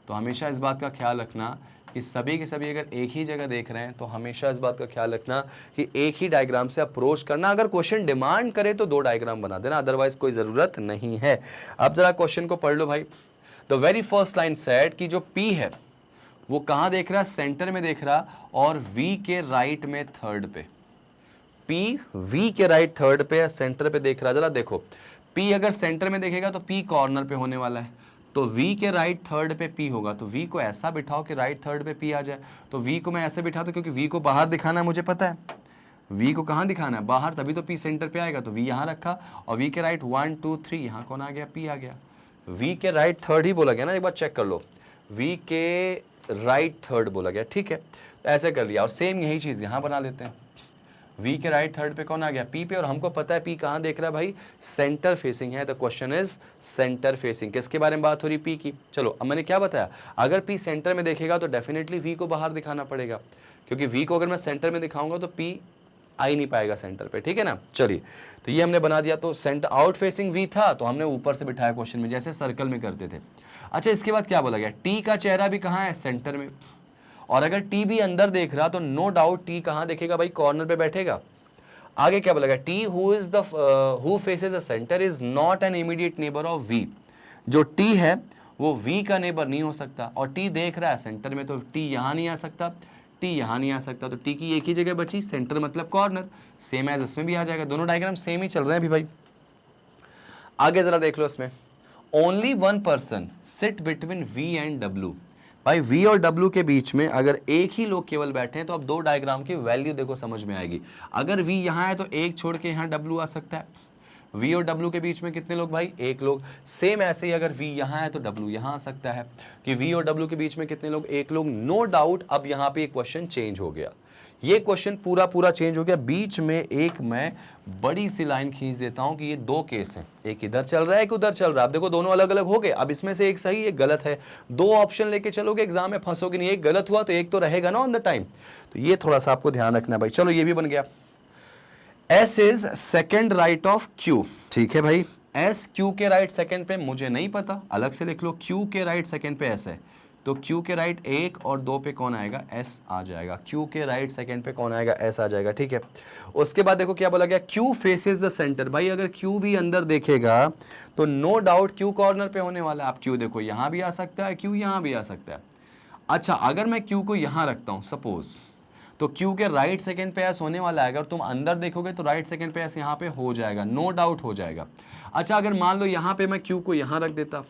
Speaker 1: तो हमेशा इस बात का ख्याल रखना कि सभी के सभी अगर एक ही जगह देख रहे हैं तो हमेशा इस बात का ख्याल रखना कि एक ही डायग्राम से अप्रोच करना। अगर क्वेश्चन डिमांड करे तो 2 डायग्राम बना देना, अदरवाइज कोई ज़रूरत नहीं है। अब जरा क्वेश्चन को पढ़ लो भाई। The very first line said कि जो P है वो कहाँ देख रहा है, सेंटर में देख रहा, और V के राइट में थर्ड पे, P V के राइट थर्ड पे या सेंटर पे देख रहा। जरा देखो P अगर सेंटर में देखेगा तो P कॉर्नर पे होने वाला है, तो V के राइट थर्ड पे P होगा, तो V को ऐसा बिठाओ कि राइट थर्ड पे P आ जाए। तो V को मैं ऐसे बिठा दूं क्योंकि V को बाहर दिखाना है, मुझे पता है V को कहाँ दिखाना है, बाहर, तभी तो P सेंटर पे आएगा। तो V यहाँ रखा, और V के राइट 1 2 3 यहाँ कौन आ गया, P आ गया। V के राइट थर्ड ही बोला गया ना, एक बार चेक कर लो, V के राइट थर्ड बोला गया, ठीक है, तो ऐसे कर लिया। और सेम यही चीज़ यहाँ बना लेते हैं, V के राइट थर्ड पे कौन आ गया, P पे, और हमको पता है P कहाँ देख रहा है भाई, सेंटर फेसिंग है। The question is centre facing. किसके बारे में बात हो रही, P की। चलो अब मैंने क्या बताया, अगर P सेंटर में देखेगा तो डेफिनेटली V को बाहर दिखाना पड़ेगा, क्योंकि V को अगर मैं सेंटर में दिखाऊंगा तो P आ ही नहीं पाएगा सेंटर पे, ठीक है ना। चलिए तो ये हमने बना दिया। तो सेंटर आउट फेसिंग V था तो हमने ऊपर से बिठाया क्वेश्चन में, जैसे सर्कल में करते थे। अच्छा इसके बाद क्या बोला गया, T का चेहरा भी कहाँ है, सेंटर में, और अगर T भी अंदर देख रहा तो नो डाउट T कहाँ देखेगा भाई, कॉर्नर पे बैठेगा। आगे क्या बोला गया, T who faces a centre is not an immediate neighbour of V। जो T है वो V का नेबर नहीं हो सकता, और T देख रहा है सेंटर में, तो T यहाँ नहीं आ सकता, T यहाँ नहीं आ सकता, तो T की एक ही जगह बची, सेंटर मतलब कॉर्नर, सेम एज इसमें भी आ जाएगा। दोनों डायग्राम सेम ही चल रहे हैं अभी भाई। आगे जरा देख लो इसमें, only 1 person sit between V and W। भाई V और W के बीच में अगर एक ही लोग केवल बैठे हैं तो अब 2 डायग्राम की वैल्यू देखो समझ में आएगी। अगर V यहाँ है तो एक छोड़ के यहाँ W आ सकता है। V और W के बीच में कितने लोग भाई, एक लोग। सेम ऐसे ही अगर V यहाँ है तो W यहाँ आ सकता है, कि V और W के बीच में कितने लोग, एक लोग। नो डाउट अब यहाँ पे एक क्वेश्चन चेंज हो गया, ये क्वेश्चन पूरा चेंज हो गया। बीच में एक मैं बड़ी सी लाइन खींच देता हूं कि ये 2 केस हैं, एक इधर चल रहा है एक उधर चल रहा है। अब देखो दोनों अलग अलग हो गए, अब इसमें से एक सही एक गलत है। 2 ऑप्शन लेके चलोगे एग्जाम में फंसोगे नहीं, एक गलत हुआ तो एक तो रहेगा ना ऑन द टाइम, तो ये थोड़ा सा आपको ध्यान रखना है भाई। चलो ये भी बन गया, S is second right of Q, ठीक है भाई। S Q के राइट सेकेंड पे मुझे नहीं पता, अलग से लिख लो, Q के राइट सेकेंड पे S है, तो Q के राइट 1 और 2 पे कौन आएगा, S आ जाएगा। Q के राइट सेकंड पे कौन आएगा, S आ जाएगा, ठीक है। उसके बाद देखो क्या बोला गया, Q फेसेस द सेंटर। भाई अगर Q भी अंदर देखेगा तो नो डाउट Q कॉर्नर पे होने वाला है। आप Q देखो यहाँ भी आ सकता है, Q यहाँ भी आ सकता है। अच्छा अगर मैं Q को यहाँ रखता हूँ सपोज, तो Q के राइट सेकंड पे S होने वाला है। अगर तुम अंदर देखोगे तो राइट सेकंड पे S यहाँ पे हो जाएगा, नो डाउट हो जाएगा। अच्छा अगर मान लो यहाँ पे मैं Q को यहाँ रख देता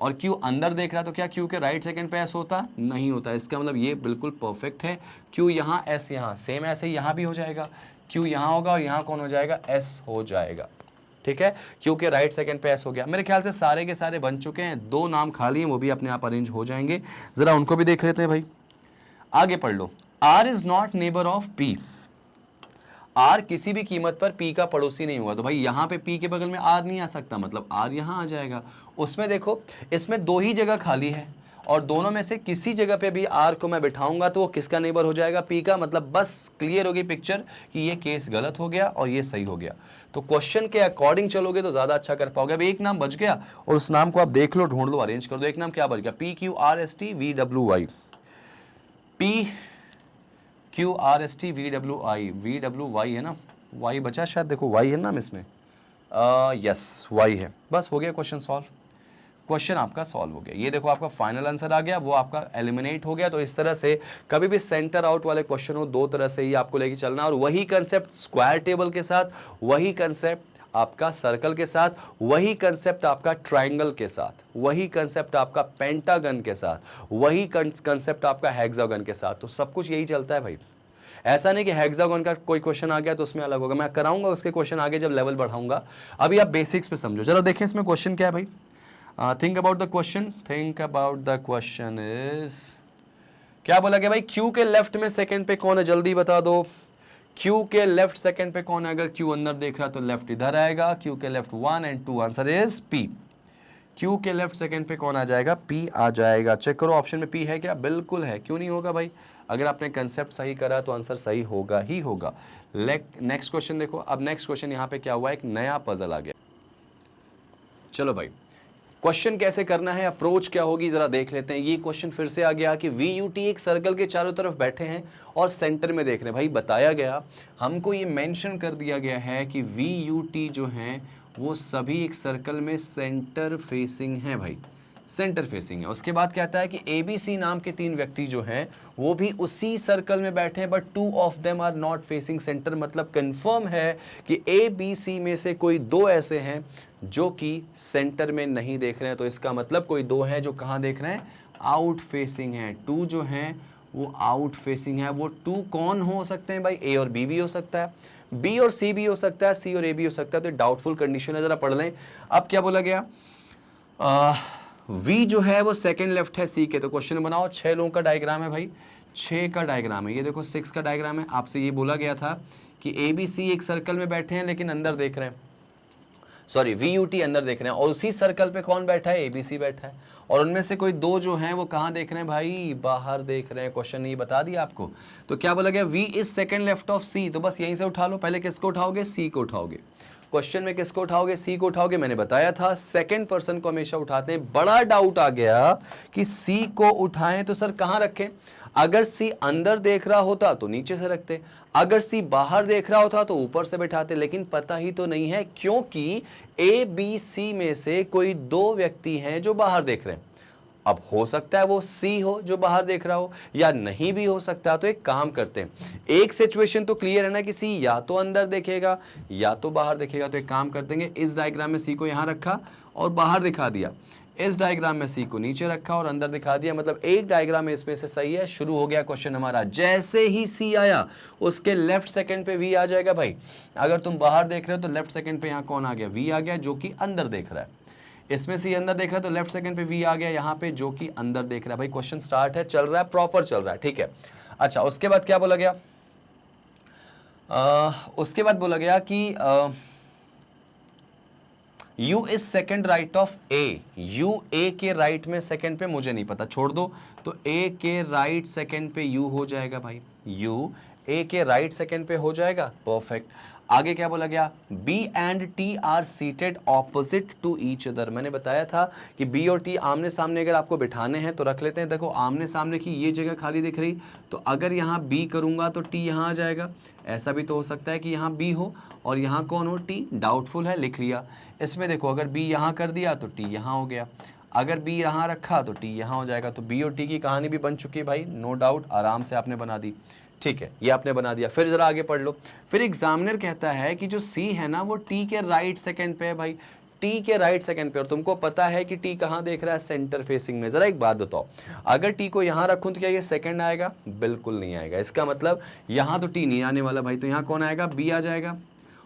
Speaker 1: और Q अंदर देख रहा है, तो क्या Q के राइट सेकंड पे S होता, नहीं होता। इसका मतलब ये बिल्कुल परफेक्ट है, Q यहाँ S यहाँ, सेम ऐसे ही यहाँ भी हो जाएगा, Q यहाँ होगा और यहाँ कौन हो जाएगा, S हो जाएगा, ठीक है। Q के राइट सेकंड पे S हो गया। मेरे ख्याल से सारे के सारे बन चुके हैं, 2 नाम खाली हैं वो भी अपने आप अरेंज हो जाएंगे, जरा उनको भी देख लेते हैं भाई। आगे पढ़ लो, R is not neighbour of P। R किसी भी कीमत पर P का पड़ोसी नहीं हुआ, तो भाई यहाँ पे P के बगल में R नहीं आ सकता, मतलब R यहाँ आ जाएगा। उसमें देखो इसमें 2 ही जगह खाली है और दोनों में से किसी जगह पे भी R को मैं बिठाऊंगा तो वो किसका नेबर हो जाएगा, P का। मतलब बस क्लियर होगी पिक्चर कि ये केस गलत हो गया और ये सही हो गया। तो क्वेश्चन के अकॉर्डिंग चलोगे तो ज्यादा अच्छा कर पाओगे। अब एक नाम बच गया और उस नाम को आप देख लो, ढूंढ लो, अरेंज कर दो। एक नाम क्या बच गया, PQRST VWY, PQRST VWI, VWY है ना, Y बचा शायद, देखो Y है नाम इसमें, यस Y है। बस हो गया क्वेश्चन सॉल्व। क्वेश्चन आपका सॉल्व हो गया। ये देखो आपका फाइनल आंसर आ गया, वो आपका एलिमिनेट हो गया। तो इस तरह से कभी भी सेंटर आउट वाले क्वेश्चन हो, दो तरह से ही आपको लेके चलना, और वही कंसेप्ट स्क्वायर टेबल के साथ, वही कंसेप्ट आपका सर्कल के साथ, वही कंसेप्ट आपका ट्रायंगल के साथ, वही कंसेप्ट आपका पेंटागन के साथ, वही कंसेप्ट आपका हेक्सागन के साथ। तो सब कुछ यही चलता है भाई। ऐसा नहीं कि हेक्सागन का कोई क्वेश्चन आ गया तो उसमें अलग होगा, मैं कराऊंगा उसके क्वेश्चन आगे जब लेवल बढ़ाऊंगा। अभी आप बेसिक्स पे समझो। चलो देखें इसमें क्वेश्चन क्या है भाई। Think about the question, think about the question is, क्या बोला गया भाई, क्यू के लेफ्ट में सेकंड पे कौन है, जल्दी बता दो। क्यू के लेफ्ट सेकंड पे कौन है? अगर क्यू अंदर देख रहा तो लेफ्ट इधर आएगा, क्यू के लेफ्ट 1 और 2, आंसर इज पी। क्यू के लेफ्ट सेकंड पे कौन आ जाएगा? पी आ जाएगा। चेक करो ऑप्शन में पी है क्या? बिल्कुल है, क्यों नहीं होगा भाई? अगर आपने कंसेप्ट सही करा तो आंसर सही होगा ही होगा। नेक्स्ट क्वेश्चन देखो। अब नेक्स्ट क्वेश्चन यहाँ पे क्या हुआ, एक नया पजल आ गया। चलो भाई, क्वेश्चन कैसे करना है, अप्रोच क्या होगी, जरा देख लेते हैं। ये क्वेश्चन फिर से आ गया कि VUT एक सर्कल के चारों तरफ बैठे हैं और सेंटर में देख रहे हैं। भाई बताया गया, हमको ये मेंशन कर दिया गया है कि VUT जो हैं वो सभी एक सर्कल में सेंटर फेसिंग हैं भाई, सेंटर फेसिंग है। उसके बाद कहता है कि ABC नाम के 3 व्यक्ति जो हैं वो भी उसी सर्कल में बैठे हैं, but 2 of them are not facing centre. मतलब कंफर्म है कि ABC में से कोई 2 ऐसे हैं जो कि सेंटर में नहीं देख रहे हैं। तो इसका मतलब कोई 2 हैं जो कहाँ देख रहे हैं? आउट फेसिंग हैं। 2 जो हैं वो आउट फेसिंग है। वो 2 कौन हो सकते हैं भाई? A और B भी हो सकता है, B और C भी हो सकता है, C और A भी हो सकता है। तो डाउटफुल कंडीशन है, जरा पढ़ लें। अब क्या बोला गया, V जो है वो सेकंड लेफ्ट है C के। तो क्वेश्चन बनाओ। 6 लोगों का डायग्राम है भाई, 6 का डायग्राम है। ये देखो 6 का डायग्राम है। आपसे ये बोला गया था कि ABC एक सर्कल में बैठे हैं लेकिन अंदर देख रहे हैं, सॉरी VUT अंदर देख रहे हैं, और उसी सर्कल पे कौन बैठा है? ABC बैठा है। और उनमें से कोई 2 जो हैं वो कहाँ देख रहे हैं भाई? बाहर देख रहे हैं। क्वेश्चन ने ये बता दिया आपको। तो क्या बोला गया? V is second left of C। तो बस यहीं से उठा लो। पहले किसको उठाओगे? C को उठाओगे। क्वेश्चन में किसको उठाओगे? C को उठाओगे। मैंने बताया था सेकंड पर्सन को हमेशा उठाते हैं। बड़ा डाउट आ गया कि C को उठाएं तो सर कहां रखें? अगर C अंदर देख रहा होता तो नीचे से रखते, अगर C बाहर देख रहा होता तो ऊपर से बैठाते, लेकिन पता ही तो नहीं है क्योंकि ABC में से कोई 2 व्यक्ति हैं जो बाहर देख रहे हैं। अब हो सकता है वो C हो जो बाहर देख रहा हो, या नहीं भी हो सकता। तो एक काम करते हैं, एक सिचुएशन तो क्लियर है ना कि C या तो अंदर देखेगा या तो बाहर देखेगा। तो एक काम कर देंगे, इस डायग्राम में C को यहां रखा और बाहर दिखा दिया, इस डायग्राम में C को नीचे रखा और अंदर दिखा दिया। मतलब एक डायग्राम इसमें से सही है। शुरू हो गया क्वेश्चन हमारा। जैसे ही C आया उसके लेफ्ट सेकंड पे V आ जाएगा भाई। अगर तुम बाहर देख रहे हो तो लेफ्ट सेकंड पे यहां कौन आ गया? V आ गया, जो कि अंदर देख रहा है। इसमें C अंदर देख रहा है तो लेफ्ट सेकंड पे V आ गया यहाँ पे, जो कि अंदर देख रहा है। भाई क्वेश्चन स्टार्ट है, चल रहा है, प्रॉपर चल रहा है, ठीक है। अच्छा, उसके बाद क्या बोला गया? उसके बाद बोला गया कि U is second right of A। U A के राइट में सेकेंड पे, मुझे नहीं पता, छोड़ दो। तो A के राइट सेकेंड पे U हो जाएगा भाई। U A के राइट सेकेंड पे हो जाएगा, परफेक्ट। आगे क्या बोला गया? B and T are seated opposite to each other. मैंने बताया था कि B और T आमने सामने अगर आपको बिठाने हैं तो रख लेते हैं। देखो आमने सामने की ये जगह खाली दिख रही, तो अगर यहाँ B करूंगा तो T यहाँ आ जाएगा। ऐसा भी तो हो सकता है कि यहाँ B हो और यहाँ कौन हो? T। डाउटफुल है, लिख लिया। इसमें देखो अगर B यहाँ कर दिया तो T यहाँ हो गया, अगर B यहाँ रखा तो T यहाँ हो जाएगा। तो B और T की कहानी भी बन चुकी है भाई, नो डाउट, आराम से आपने बना दी, ठीक है, ये आपने बना दिया। फिर जरा आगे पढ़ लो। फिर एग्जामिनर कहता है कि जो C है ना वो T के राइट सेकंड पे है भाई, T के राइट सेकंड पे, और तुमको पता है कि T कहाँ देख रहा है? सेंटर फेसिंग में। जरा एक बात बताओ, अगर T को यहाँ रखूं तो क्या ये सेकंड आएगा? बिल्कुल नहीं आएगा। इसका मतलब यहाँ तो T नहीं आने वाला भाई, तो यहाँ कौन आएगा? B आ जाएगा।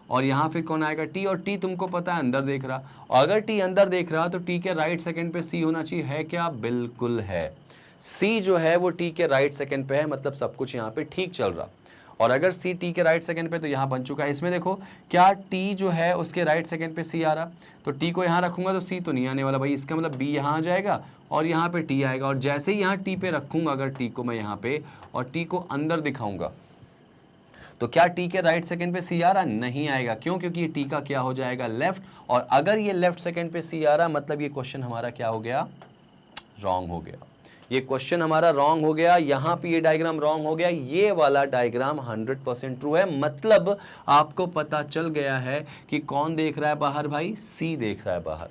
Speaker 1: और यहाँ फिर कौन आएगा? T। और T तुमको पता है अंदर देख रहा, और अगर T अंदर देख रहा तो T के राइट सेकंड पे C होना चाहिए, है क्या? बिल्कुल है। C जो है वो T के राइट सेकंड पे है, मतलब सब कुछ यहाँ पे ठीक चल रहा। और अगर C T के राइट सेकंड पे तो यहाँ बन चुका है। इसमें देखो क्या T जो है उसके राइट सेकंड पे C आ रहा, तो T को यहाँ रखूंगा तो C तो नहीं आने वाला भाई। इसका मतलब B यहाँ आ जाएगा और यहाँ पे T आएगा। और जैसे ही यहाँ T पे रखूंगा, अगर T को मैं यहाँ पे और T को अंदर दिखाऊंगा, तो क्या T के राइट सेकंड पे C आ रहा? नहीं आएगा। क्यों? क्योंकि ये T का क्या हो जाएगा? लेफ्ट। और अगर ये लेफ्ट सेकंड पे C आ रहा, मतलब ये क्वेश्चन हमारा क्या हो गया? रॉन्ग हो गया। ये क्वेश्चन हमारा रॉन्ग हो गया। यहाँ पे ये डायग्राम रॉन्ग हो गया। ये वाला डायग्राम 100% ट्रू है। मतलब आपको पता चल गया है कि कौन देख रहा है बाहर भाई? C देख रहा है बाहर।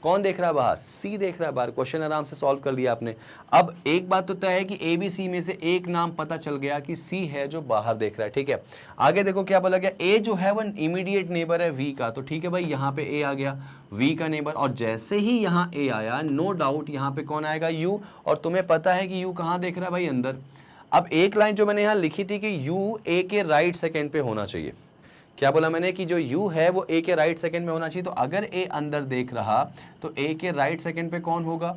Speaker 1: कौन देख रहा है बाहर? सी देख रहा है बाहर। क्वेश्चन आराम से सॉल्व कर लिया आपने। अब एक बात तो तय है कि ए बी सी में से एक नाम पता चल गया कि सी है जो बाहर देख रहा है, ठीक है। आगे देखो क्या बोला गया, ए जो है वो इमीडिएट नेबर है वी का, तो ठीक है भाई यहाँ पे ए आ गया वी का नेबर, और जैसे ही यहाँ ए आया नो डाउट यहाँ पे कौन आएगा? यू, और तुम्हें पता है कि यू कहाँ देख रहा है भाई? अंदर। अब एक लाइन जो मैंने यहाँ लिखी थी कि यू ए के राइट सेकेंड पे होना चाहिए, क्या बोला मैंने कि जो u है वो a के राइट सेकंड में होना चाहिए। तो अगर a अंदर देख रहा तो a के राइट सेकंड पे कौन होगा?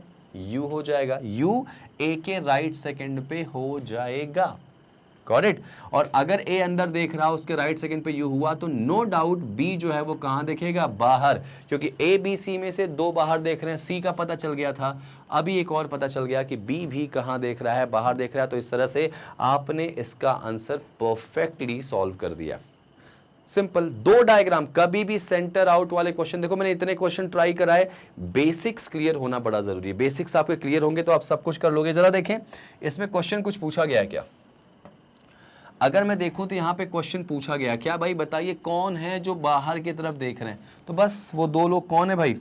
Speaker 1: u हो जाएगा। u a के राइट सेकंड पे हो जाएगा, गॉट इट। और अगर a अंदर देख रहा उसके राइट सेकंड पे u हुआ तो नो डाउट b जो है वो कहां देखेगा? बाहर, क्योंकि a b c में से दो बाहर देख रहे हैं। c का पता चल गया था, अभी एक और पता चल गया कि b भी कहां देख रहा है? बाहर देख रहा है। तो इस तरह से आपने इसका आंसर परफेक्टली सॉल्व कर दिया। सिंपल। दो डायग्राम, कभी भी सेंटर आउट वाले क्वेश्चन, देखो मैंने इतने क्वेश्चन ट्राई कराए, बेसिक्स क्लियर होना बड़ा जरूरी है। बेसिक्स आपके क्लियर होंगे तो आप सब कुछ कर लोगे। जरा देखें इसमें क्वेश्चन कुछ पूछा गया है क्या? अगर मैं देखूं तो यहाँ पे क्वेश्चन पूछा गया क्या भाई? बताइए कौन है जो बाहर की तरफ देख रहे हैं? तो बस वो दो लोग कौन है भाई?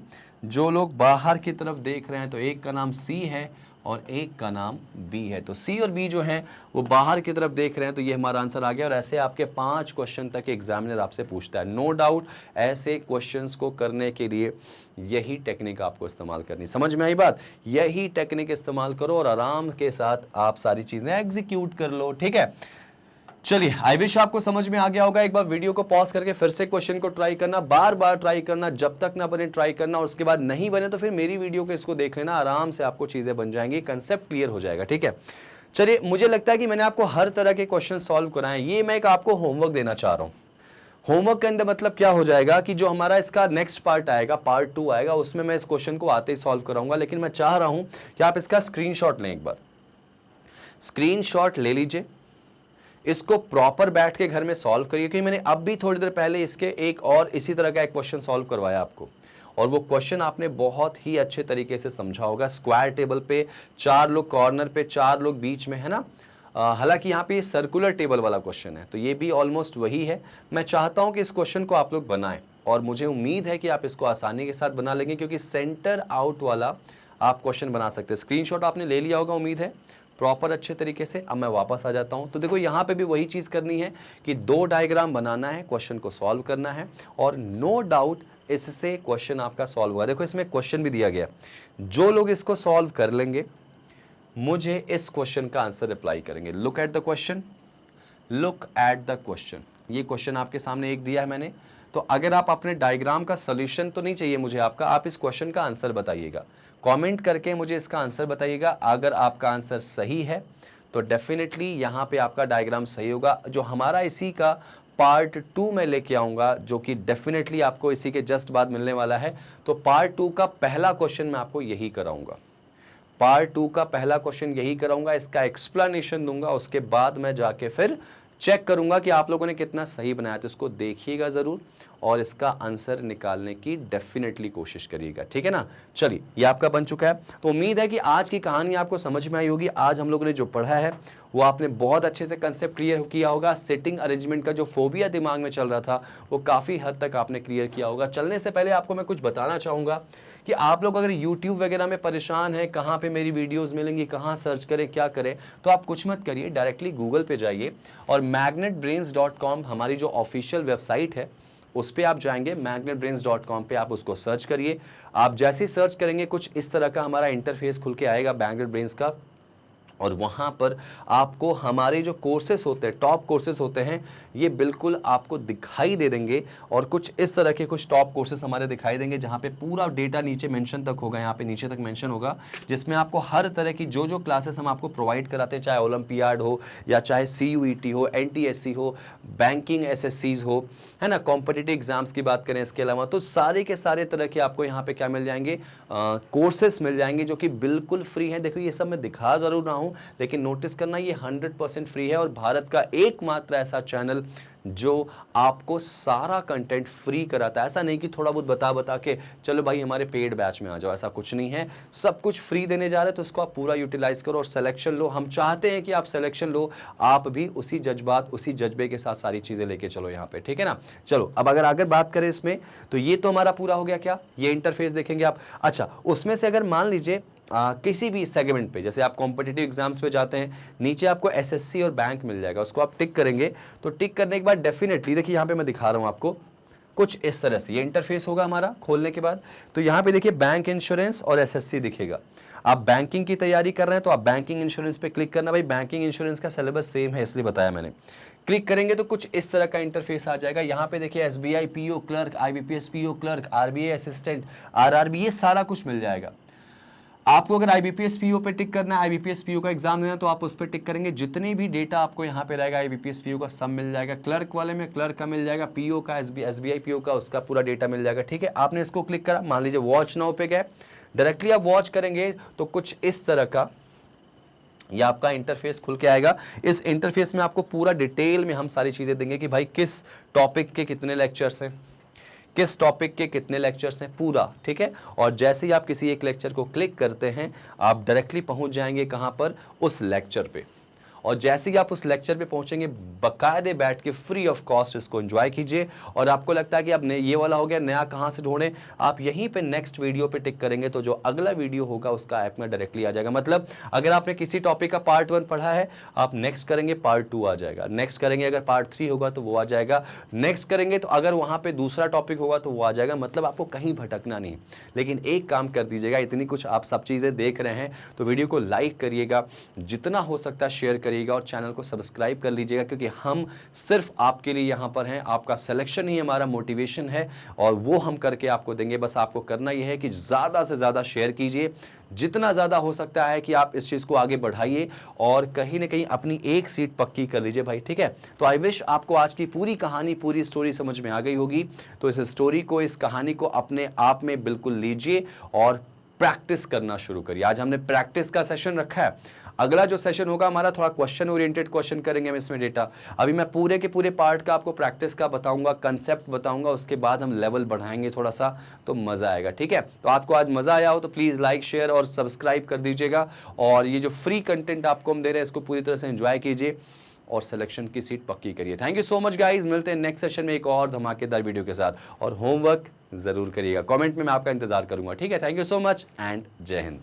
Speaker 1: जो लोग बाहर की तरफ देख रहे हैं, तो एक का नाम सी है और एक का नाम बी है। तो सी और बी जो हैं वो बाहर की तरफ देख रहे हैं, तो ये हमारा आंसर आ गया। और ऐसे आपके 5 क्वेश्चन तक एग्जामिनर आपसे पूछता है। नो डाउट ऐसे क्वेश्चंस को करने के लिए यही टेक्निक आपको इस्तेमाल करनी। समझ में आई बात? यही टेक्निक इस्तेमाल करो और आराम के साथ आप सारी चीजें एग्जीक्यूट कर लो, ठीक है। चलिए, आई विश आपको समझ में आ गया होगा। एक बार वीडियो को पॉज करके फिर से क्वेश्चन को ट्राई करना, बार बार ट्राई करना, जब तक ना बने ट्राई करना, और उसके बाद नहीं बने तो फिर मेरी वीडियो को इसको देख लेना, आराम से आपको चीजें बन जाएंगी, कंसेप्ट क्लियर हो जाएगा, ठीक है। चलिए, मुझे लगता है कि मैंने आपको हर तरह के क्वेश्चन सॉल्व कराए। ये मैं एक आपको होमवर्क देना चाह रहा हूँ। होमवर्क के अंदर मतलब क्या हो जाएगा कि जो हमारा इसका नेक्स्ट पार्ट आएगा, पार्ट 2 आएगा, उसमें मैं इस क्वेश्चन को आते ही सॉल्व कराऊंगा। लेकिन मैं चाह रहा हूं कि आप इसका स्क्रीनशॉट लें। एक बार स्क्रीनशॉट ले लीजिए, इसको प्रॉपर बैठ के घर में सॉल्व करिए, क्योंकि मैंने अब भी थोड़ी देर पहले इसके एक और इसी तरह का एक क्वेश्चन सॉल्व करवाया आपको, और वो क्वेश्चन आपने बहुत ही अच्छे तरीके से समझा होगा। स्क्वायर टेबल पे 4 लोग कॉर्नर पे, 4 लोग बीच में, है ना। हालांकि यहाँ पे सर्कुलर टेबल वाला क्वेश्चन है, तो ये भी ऑलमोस्ट वही है। मैं चाहता हूँ कि इस क्वेश्चन को आप लोग बनाएं, और मुझे उम्मीद है कि आप इसको आसानी के साथ बना लेंगे, क्योंकि सेंटर आउट वाला आप क्वेश्चन बना सकते हैं। स्क्रीनशॉट आपने ले लिया होगा उम्मीद है प्रॉपर अच्छे तरीके से। अब मैं वापस आ जाता हूं। तो देखो यहाँ पे भी वही चीज़ करनी है कि 2 डायग्राम बनाना है, क्वेश्चन को सॉल्व करना है, और नो डाउट इससे क्वेश्चन आपका सॉल्व हुआ। देखो इसमें क्वेश्चन भी दिया गया, जो लोग इसको सॉल्व कर लेंगे मुझे इस क्वेश्चन का आंसर रिप्लाई करेंगे। Look at the question, look at the question. ये क्वेश्चन आपके सामने एक दिया है मैंने, तो अगर आप अपने डायग्राम का सोल्यूशन तो नहीं चाहिए मुझे आपका, आप इस क्वेश्चन का आंसर बताइएगा, कमेंट करके मुझे इसका आंसर बताइएगा। अगर आपका आंसर सही है तो डेफिनेटली यहाँ पे आपका डायग्राम सही होगा। जो हमारा इसी का पार्ट 2 में लेके आऊँगा, जो कि डेफिनेटली आपको इसी के जस्ट बाद मिलने वाला है। तो पार्ट 2 का पहला क्वेश्चन मैं आपको यही कराऊंगा, पार्ट 2 का पहला क्वेश्चन यही कराऊंगा, इसका एक्सप्लेनेशन दूंगा, उसके बाद मैं जाके फिर चेक करूंगा कि आप लोगों ने कितना सही बनाया। तो इसको देखिएगा ज़रूर और इसका आंसर निकालने की डेफिनेटली कोशिश करिएगा, ठीक है ना। चलिए, ये आपका बन चुका है। तो उम्मीद है कि आज की कहानी आपको समझ में आई होगी। आज हम लोगों ने जो पढ़ा है वो आपने बहुत अच्छे से कंसेप्ट क्लियर किया होगा। सेटिंग अरेंजमेंट का जो फोबिया दिमाग में चल रहा था वो काफ़ी हद तक आपने क्लियर किया होगा। चलने से पहले आपको मैं कुछ बताना चाहूँगा कि आप लोग अगर यूट्यूब वगैरह में परेशान हैं, कहाँ पे मेरी वीडियोज़ मिलेंगी, कहाँ सर्च करें, क्या करें, तो आप कुछ मत करिए, डायरेक्टली गूगल पे जाइए और magnetbrains.com हमारी जो ऑफिशियल वेबसाइट है उस पर आप जाएंगे। magnetbrains.com पे आप उसको सर्च करिए। आप जैसे ही सर्च करेंगे कुछ इस तरह का हमारा इंटरफेस खुल के आएगा मैग्नेट ब्रेन्स का, और वहाँ पर आपको हमारे जो कोर्सेस होते हैं, टॉप कोर्सेस होते हैं, ये बिल्कुल आपको दिखाई दे देंगे। और कुछ इस तरह के कुछ टॉप कोर्सेस हमारे दिखाई देंगे, जहाँ पे पूरा डेटा नीचे मेंशन तक होगा, यहाँ पे नीचे तक मेंशन होगा, जिसमें आपको हर तरह की जो जो क्लासेस हम आपको प्रोवाइड कराते हैं, चाहे ओलंपियाड हो या चाहे CUET हो, NTSC हो, बैंकिंग SSCs हो, है ना, कॉम्पिटिटिव एग्जाम्स की बात करें, इसके अलावा तो सारे के सारे तरह के आपको यहाँ पे क्या मिल जाएंगे, कोर्सेस मिल जाएंगे, जो कि बिल्कुल फ्री हैं। देखो ये सब मैं दिखा ज़रूर रहा हूँ, हूं, लेकिन नोटिस करना ये 100% फ्री है और भारत का एकमात्र ऐसा चैनल जो आपको सारा कंटेंट फ्री कराता है। ऐसा नहीं कि थोड़ा बहुत बता बता के चलो भाई हमारे पेड बैच में आ जाओ, ऐसा कुछ नहीं है। सब कुछ फ्री देने जा रहे हैं, तो उसको आप पूरा यूटिलाइज करो और सिलेक्शन लो। हम चाहते हैं कि आप सिलेक्शन लो, आप भी उसी जज्बात उसी जज्बे के साथ सारी चीजें लेके चलो यहाँ पे, ठीक है ना। चलो अब अगर आगे बात करें इसमें, तो ये तो हमारा पूरा हो गया। क्या ये इंटरफेस देखेंगे आप। अच्छा, उसमें से अगर मान लीजिए किसी भी सेगमेंट पे, जैसे आप कॉम्पिटिटिव एग्जाम्स पे जाते हैं, नीचे आपको एसएससी और बैंक मिल जाएगा, उसको आप टिक करेंगे। तो टिक करने के बाद डेफिनेटली देखिए यहाँ पे मैं दिखा रहा हूँ आपको कुछ इस तरह से ये इंटरफेस होगा हमारा खोलने के बाद। तो यहाँ पे देखिए बैंक इंश्योरेंस और एसएससी दिखेगा। आप बैंकिंग की तैयारी कर रहे हैं तो आप बैंकिंग इंश्योरेंस पे क्लिक करना। भाई बैंकिंग इंश्योरेंस का सिलेबस सेम है इसलिए बताया मैंने। क्लिक करेंगे तो कुछ इस तरह का इंटरफेस आ जाएगा। यहाँ पे देखिए SBI PO clerk, IBPS PO clerk, RBI assistant, RRB, ये सारा कुछ मिल जाएगा। आपको अगर आईबीपीएस पीओ पे टिक करना है, आईबीपीएस पीओ का एग्जाम देना, तो आप उस पर टिक करेंगे। जितने भी डेटा आपको यहाँ पे रहेगा आईबीपीएस पीओ का सब मिल जाएगा। क्लर्क वाले में क्लर्क का मिल जाएगा, पीओ का एसबीआई पीओ का उसका पूरा डेटा मिल जाएगा, ठीक है। आपने इसको क्लिक करा, मान लीजिए वॉच नाउ पे गए, डायरेक्टली आप वॉच करेंगे तो कुछ इस तरह का ये आपका इंटरफेस खुल के आएगा। इस इंटरफेस में आपको पूरा डिटेल में हम सारी चीजें देंगे कि भाई किस टॉपिक के कितने लेक्चर्स हैं, किस टॉपिक के कितने लेक्चर्स हैं पूरा, ठीक है। और जैसे ही आप किसी एक लेक्चर को क्लिक करते हैं, आप डायरेक्टली पहुंच जाएंगे कहां पर, उस लेक्चर पे। और जैसे ही आप उस लेक्चर पे पहुंचेंगे, बकायदे बैठ के फ्री ऑफ कॉस्ट इसको एंजॉय कीजिए। और आपको लगता है कि अब ये वाला हो गया, नया कहां से ढूंढें, आप यहीं पे नेक्स्ट वीडियो पे टिक करेंगे तो जो अगला वीडियो होगा उसका ऐप में डायरेक्टली आ जाएगा। मतलब अगर आपने किसी टॉपिक का पार्ट 1 पढ़ा है, आप नेक्स्ट करेंगे पार्ट 2 आ जाएगा, नेक्स्ट करेंगे अगर पार्ट 3 होगा तो वो आ जाएगा, नेक्स्ट करेंगे तो अगर वहां पे दूसरा टॉपिक होगा तो वो आ जाएगा। मतलब आपको कहीं भटकना नहीं। लेकिन एक काम कर दीजिएगा, इतनी कुछ आप सब चीजें देख रहे हैं तो वीडियो को लाइक करिएगा, जितना हो सकता है शेयर करिएगा और चैनल को सब्सक्राइब कर लीजिएगा, क्योंकि हम सिर्फ आपके लिए यहां पर हैं। आपका सिलेक्शन ही हमारा मोटिवेशन है और वो हम करके आपको देंगे। बस आपको करना यह है कि ज्यादा से ज्यादा शेयर कीजिए, जितना ज्यादा हो सकता है कि आप इस चीज को आगे बढ़ाइए और कहीं ना कहीं अपनी एक सीट पक्की कर लीजिए भाई, ठीक है। तो आई विश आपको आज की पूरी कहानी, पूरी स्टोरी समझ में आ गई होगी। तो इस स्टोरी को, इस कहानी को अपने आप में बिल्कुल लीजिए और प्रैक्टिस करना शुरू करिए। आज हमने प्रैक्टिस का सेशन रखा है। अगला जो सेशन होगा हमारा, थोड़ा क्वेश्चन ओरिएंटेड क्वेश्चन करेंगे हम इसमें डेटा। अभी मैं पूरे के पूरे पार्ट का आपको प्रैक्टिस का बताऊंगा, कंसेप्ट बताऊंगा, उसके बाद हम लेवल बढ़ाएंगे थोड़ा सा, तो मजा आएगा, ठीक है। तो आपको आज मजा आया हो तो प्लीज लाइक, शेयर और सब्सक्राइब कर दीजिएगा। और ये जो फ्री कंटेंट आपको हम दे रहे हैं, इसको पूरी तरह से एंजॉय कीजिए और सिलेक्शन की सीट पक्की करिए। Thank you so much guys, मिलते हैं नेक्स्ट सेशन में एक और धमाकेदार वीडियो के साथ। और होमवर्क जरूर करिएगा, कमेंट में मैं आपका इंतजार करूंगा, ठीक है। Thank you so much and जय हिंद।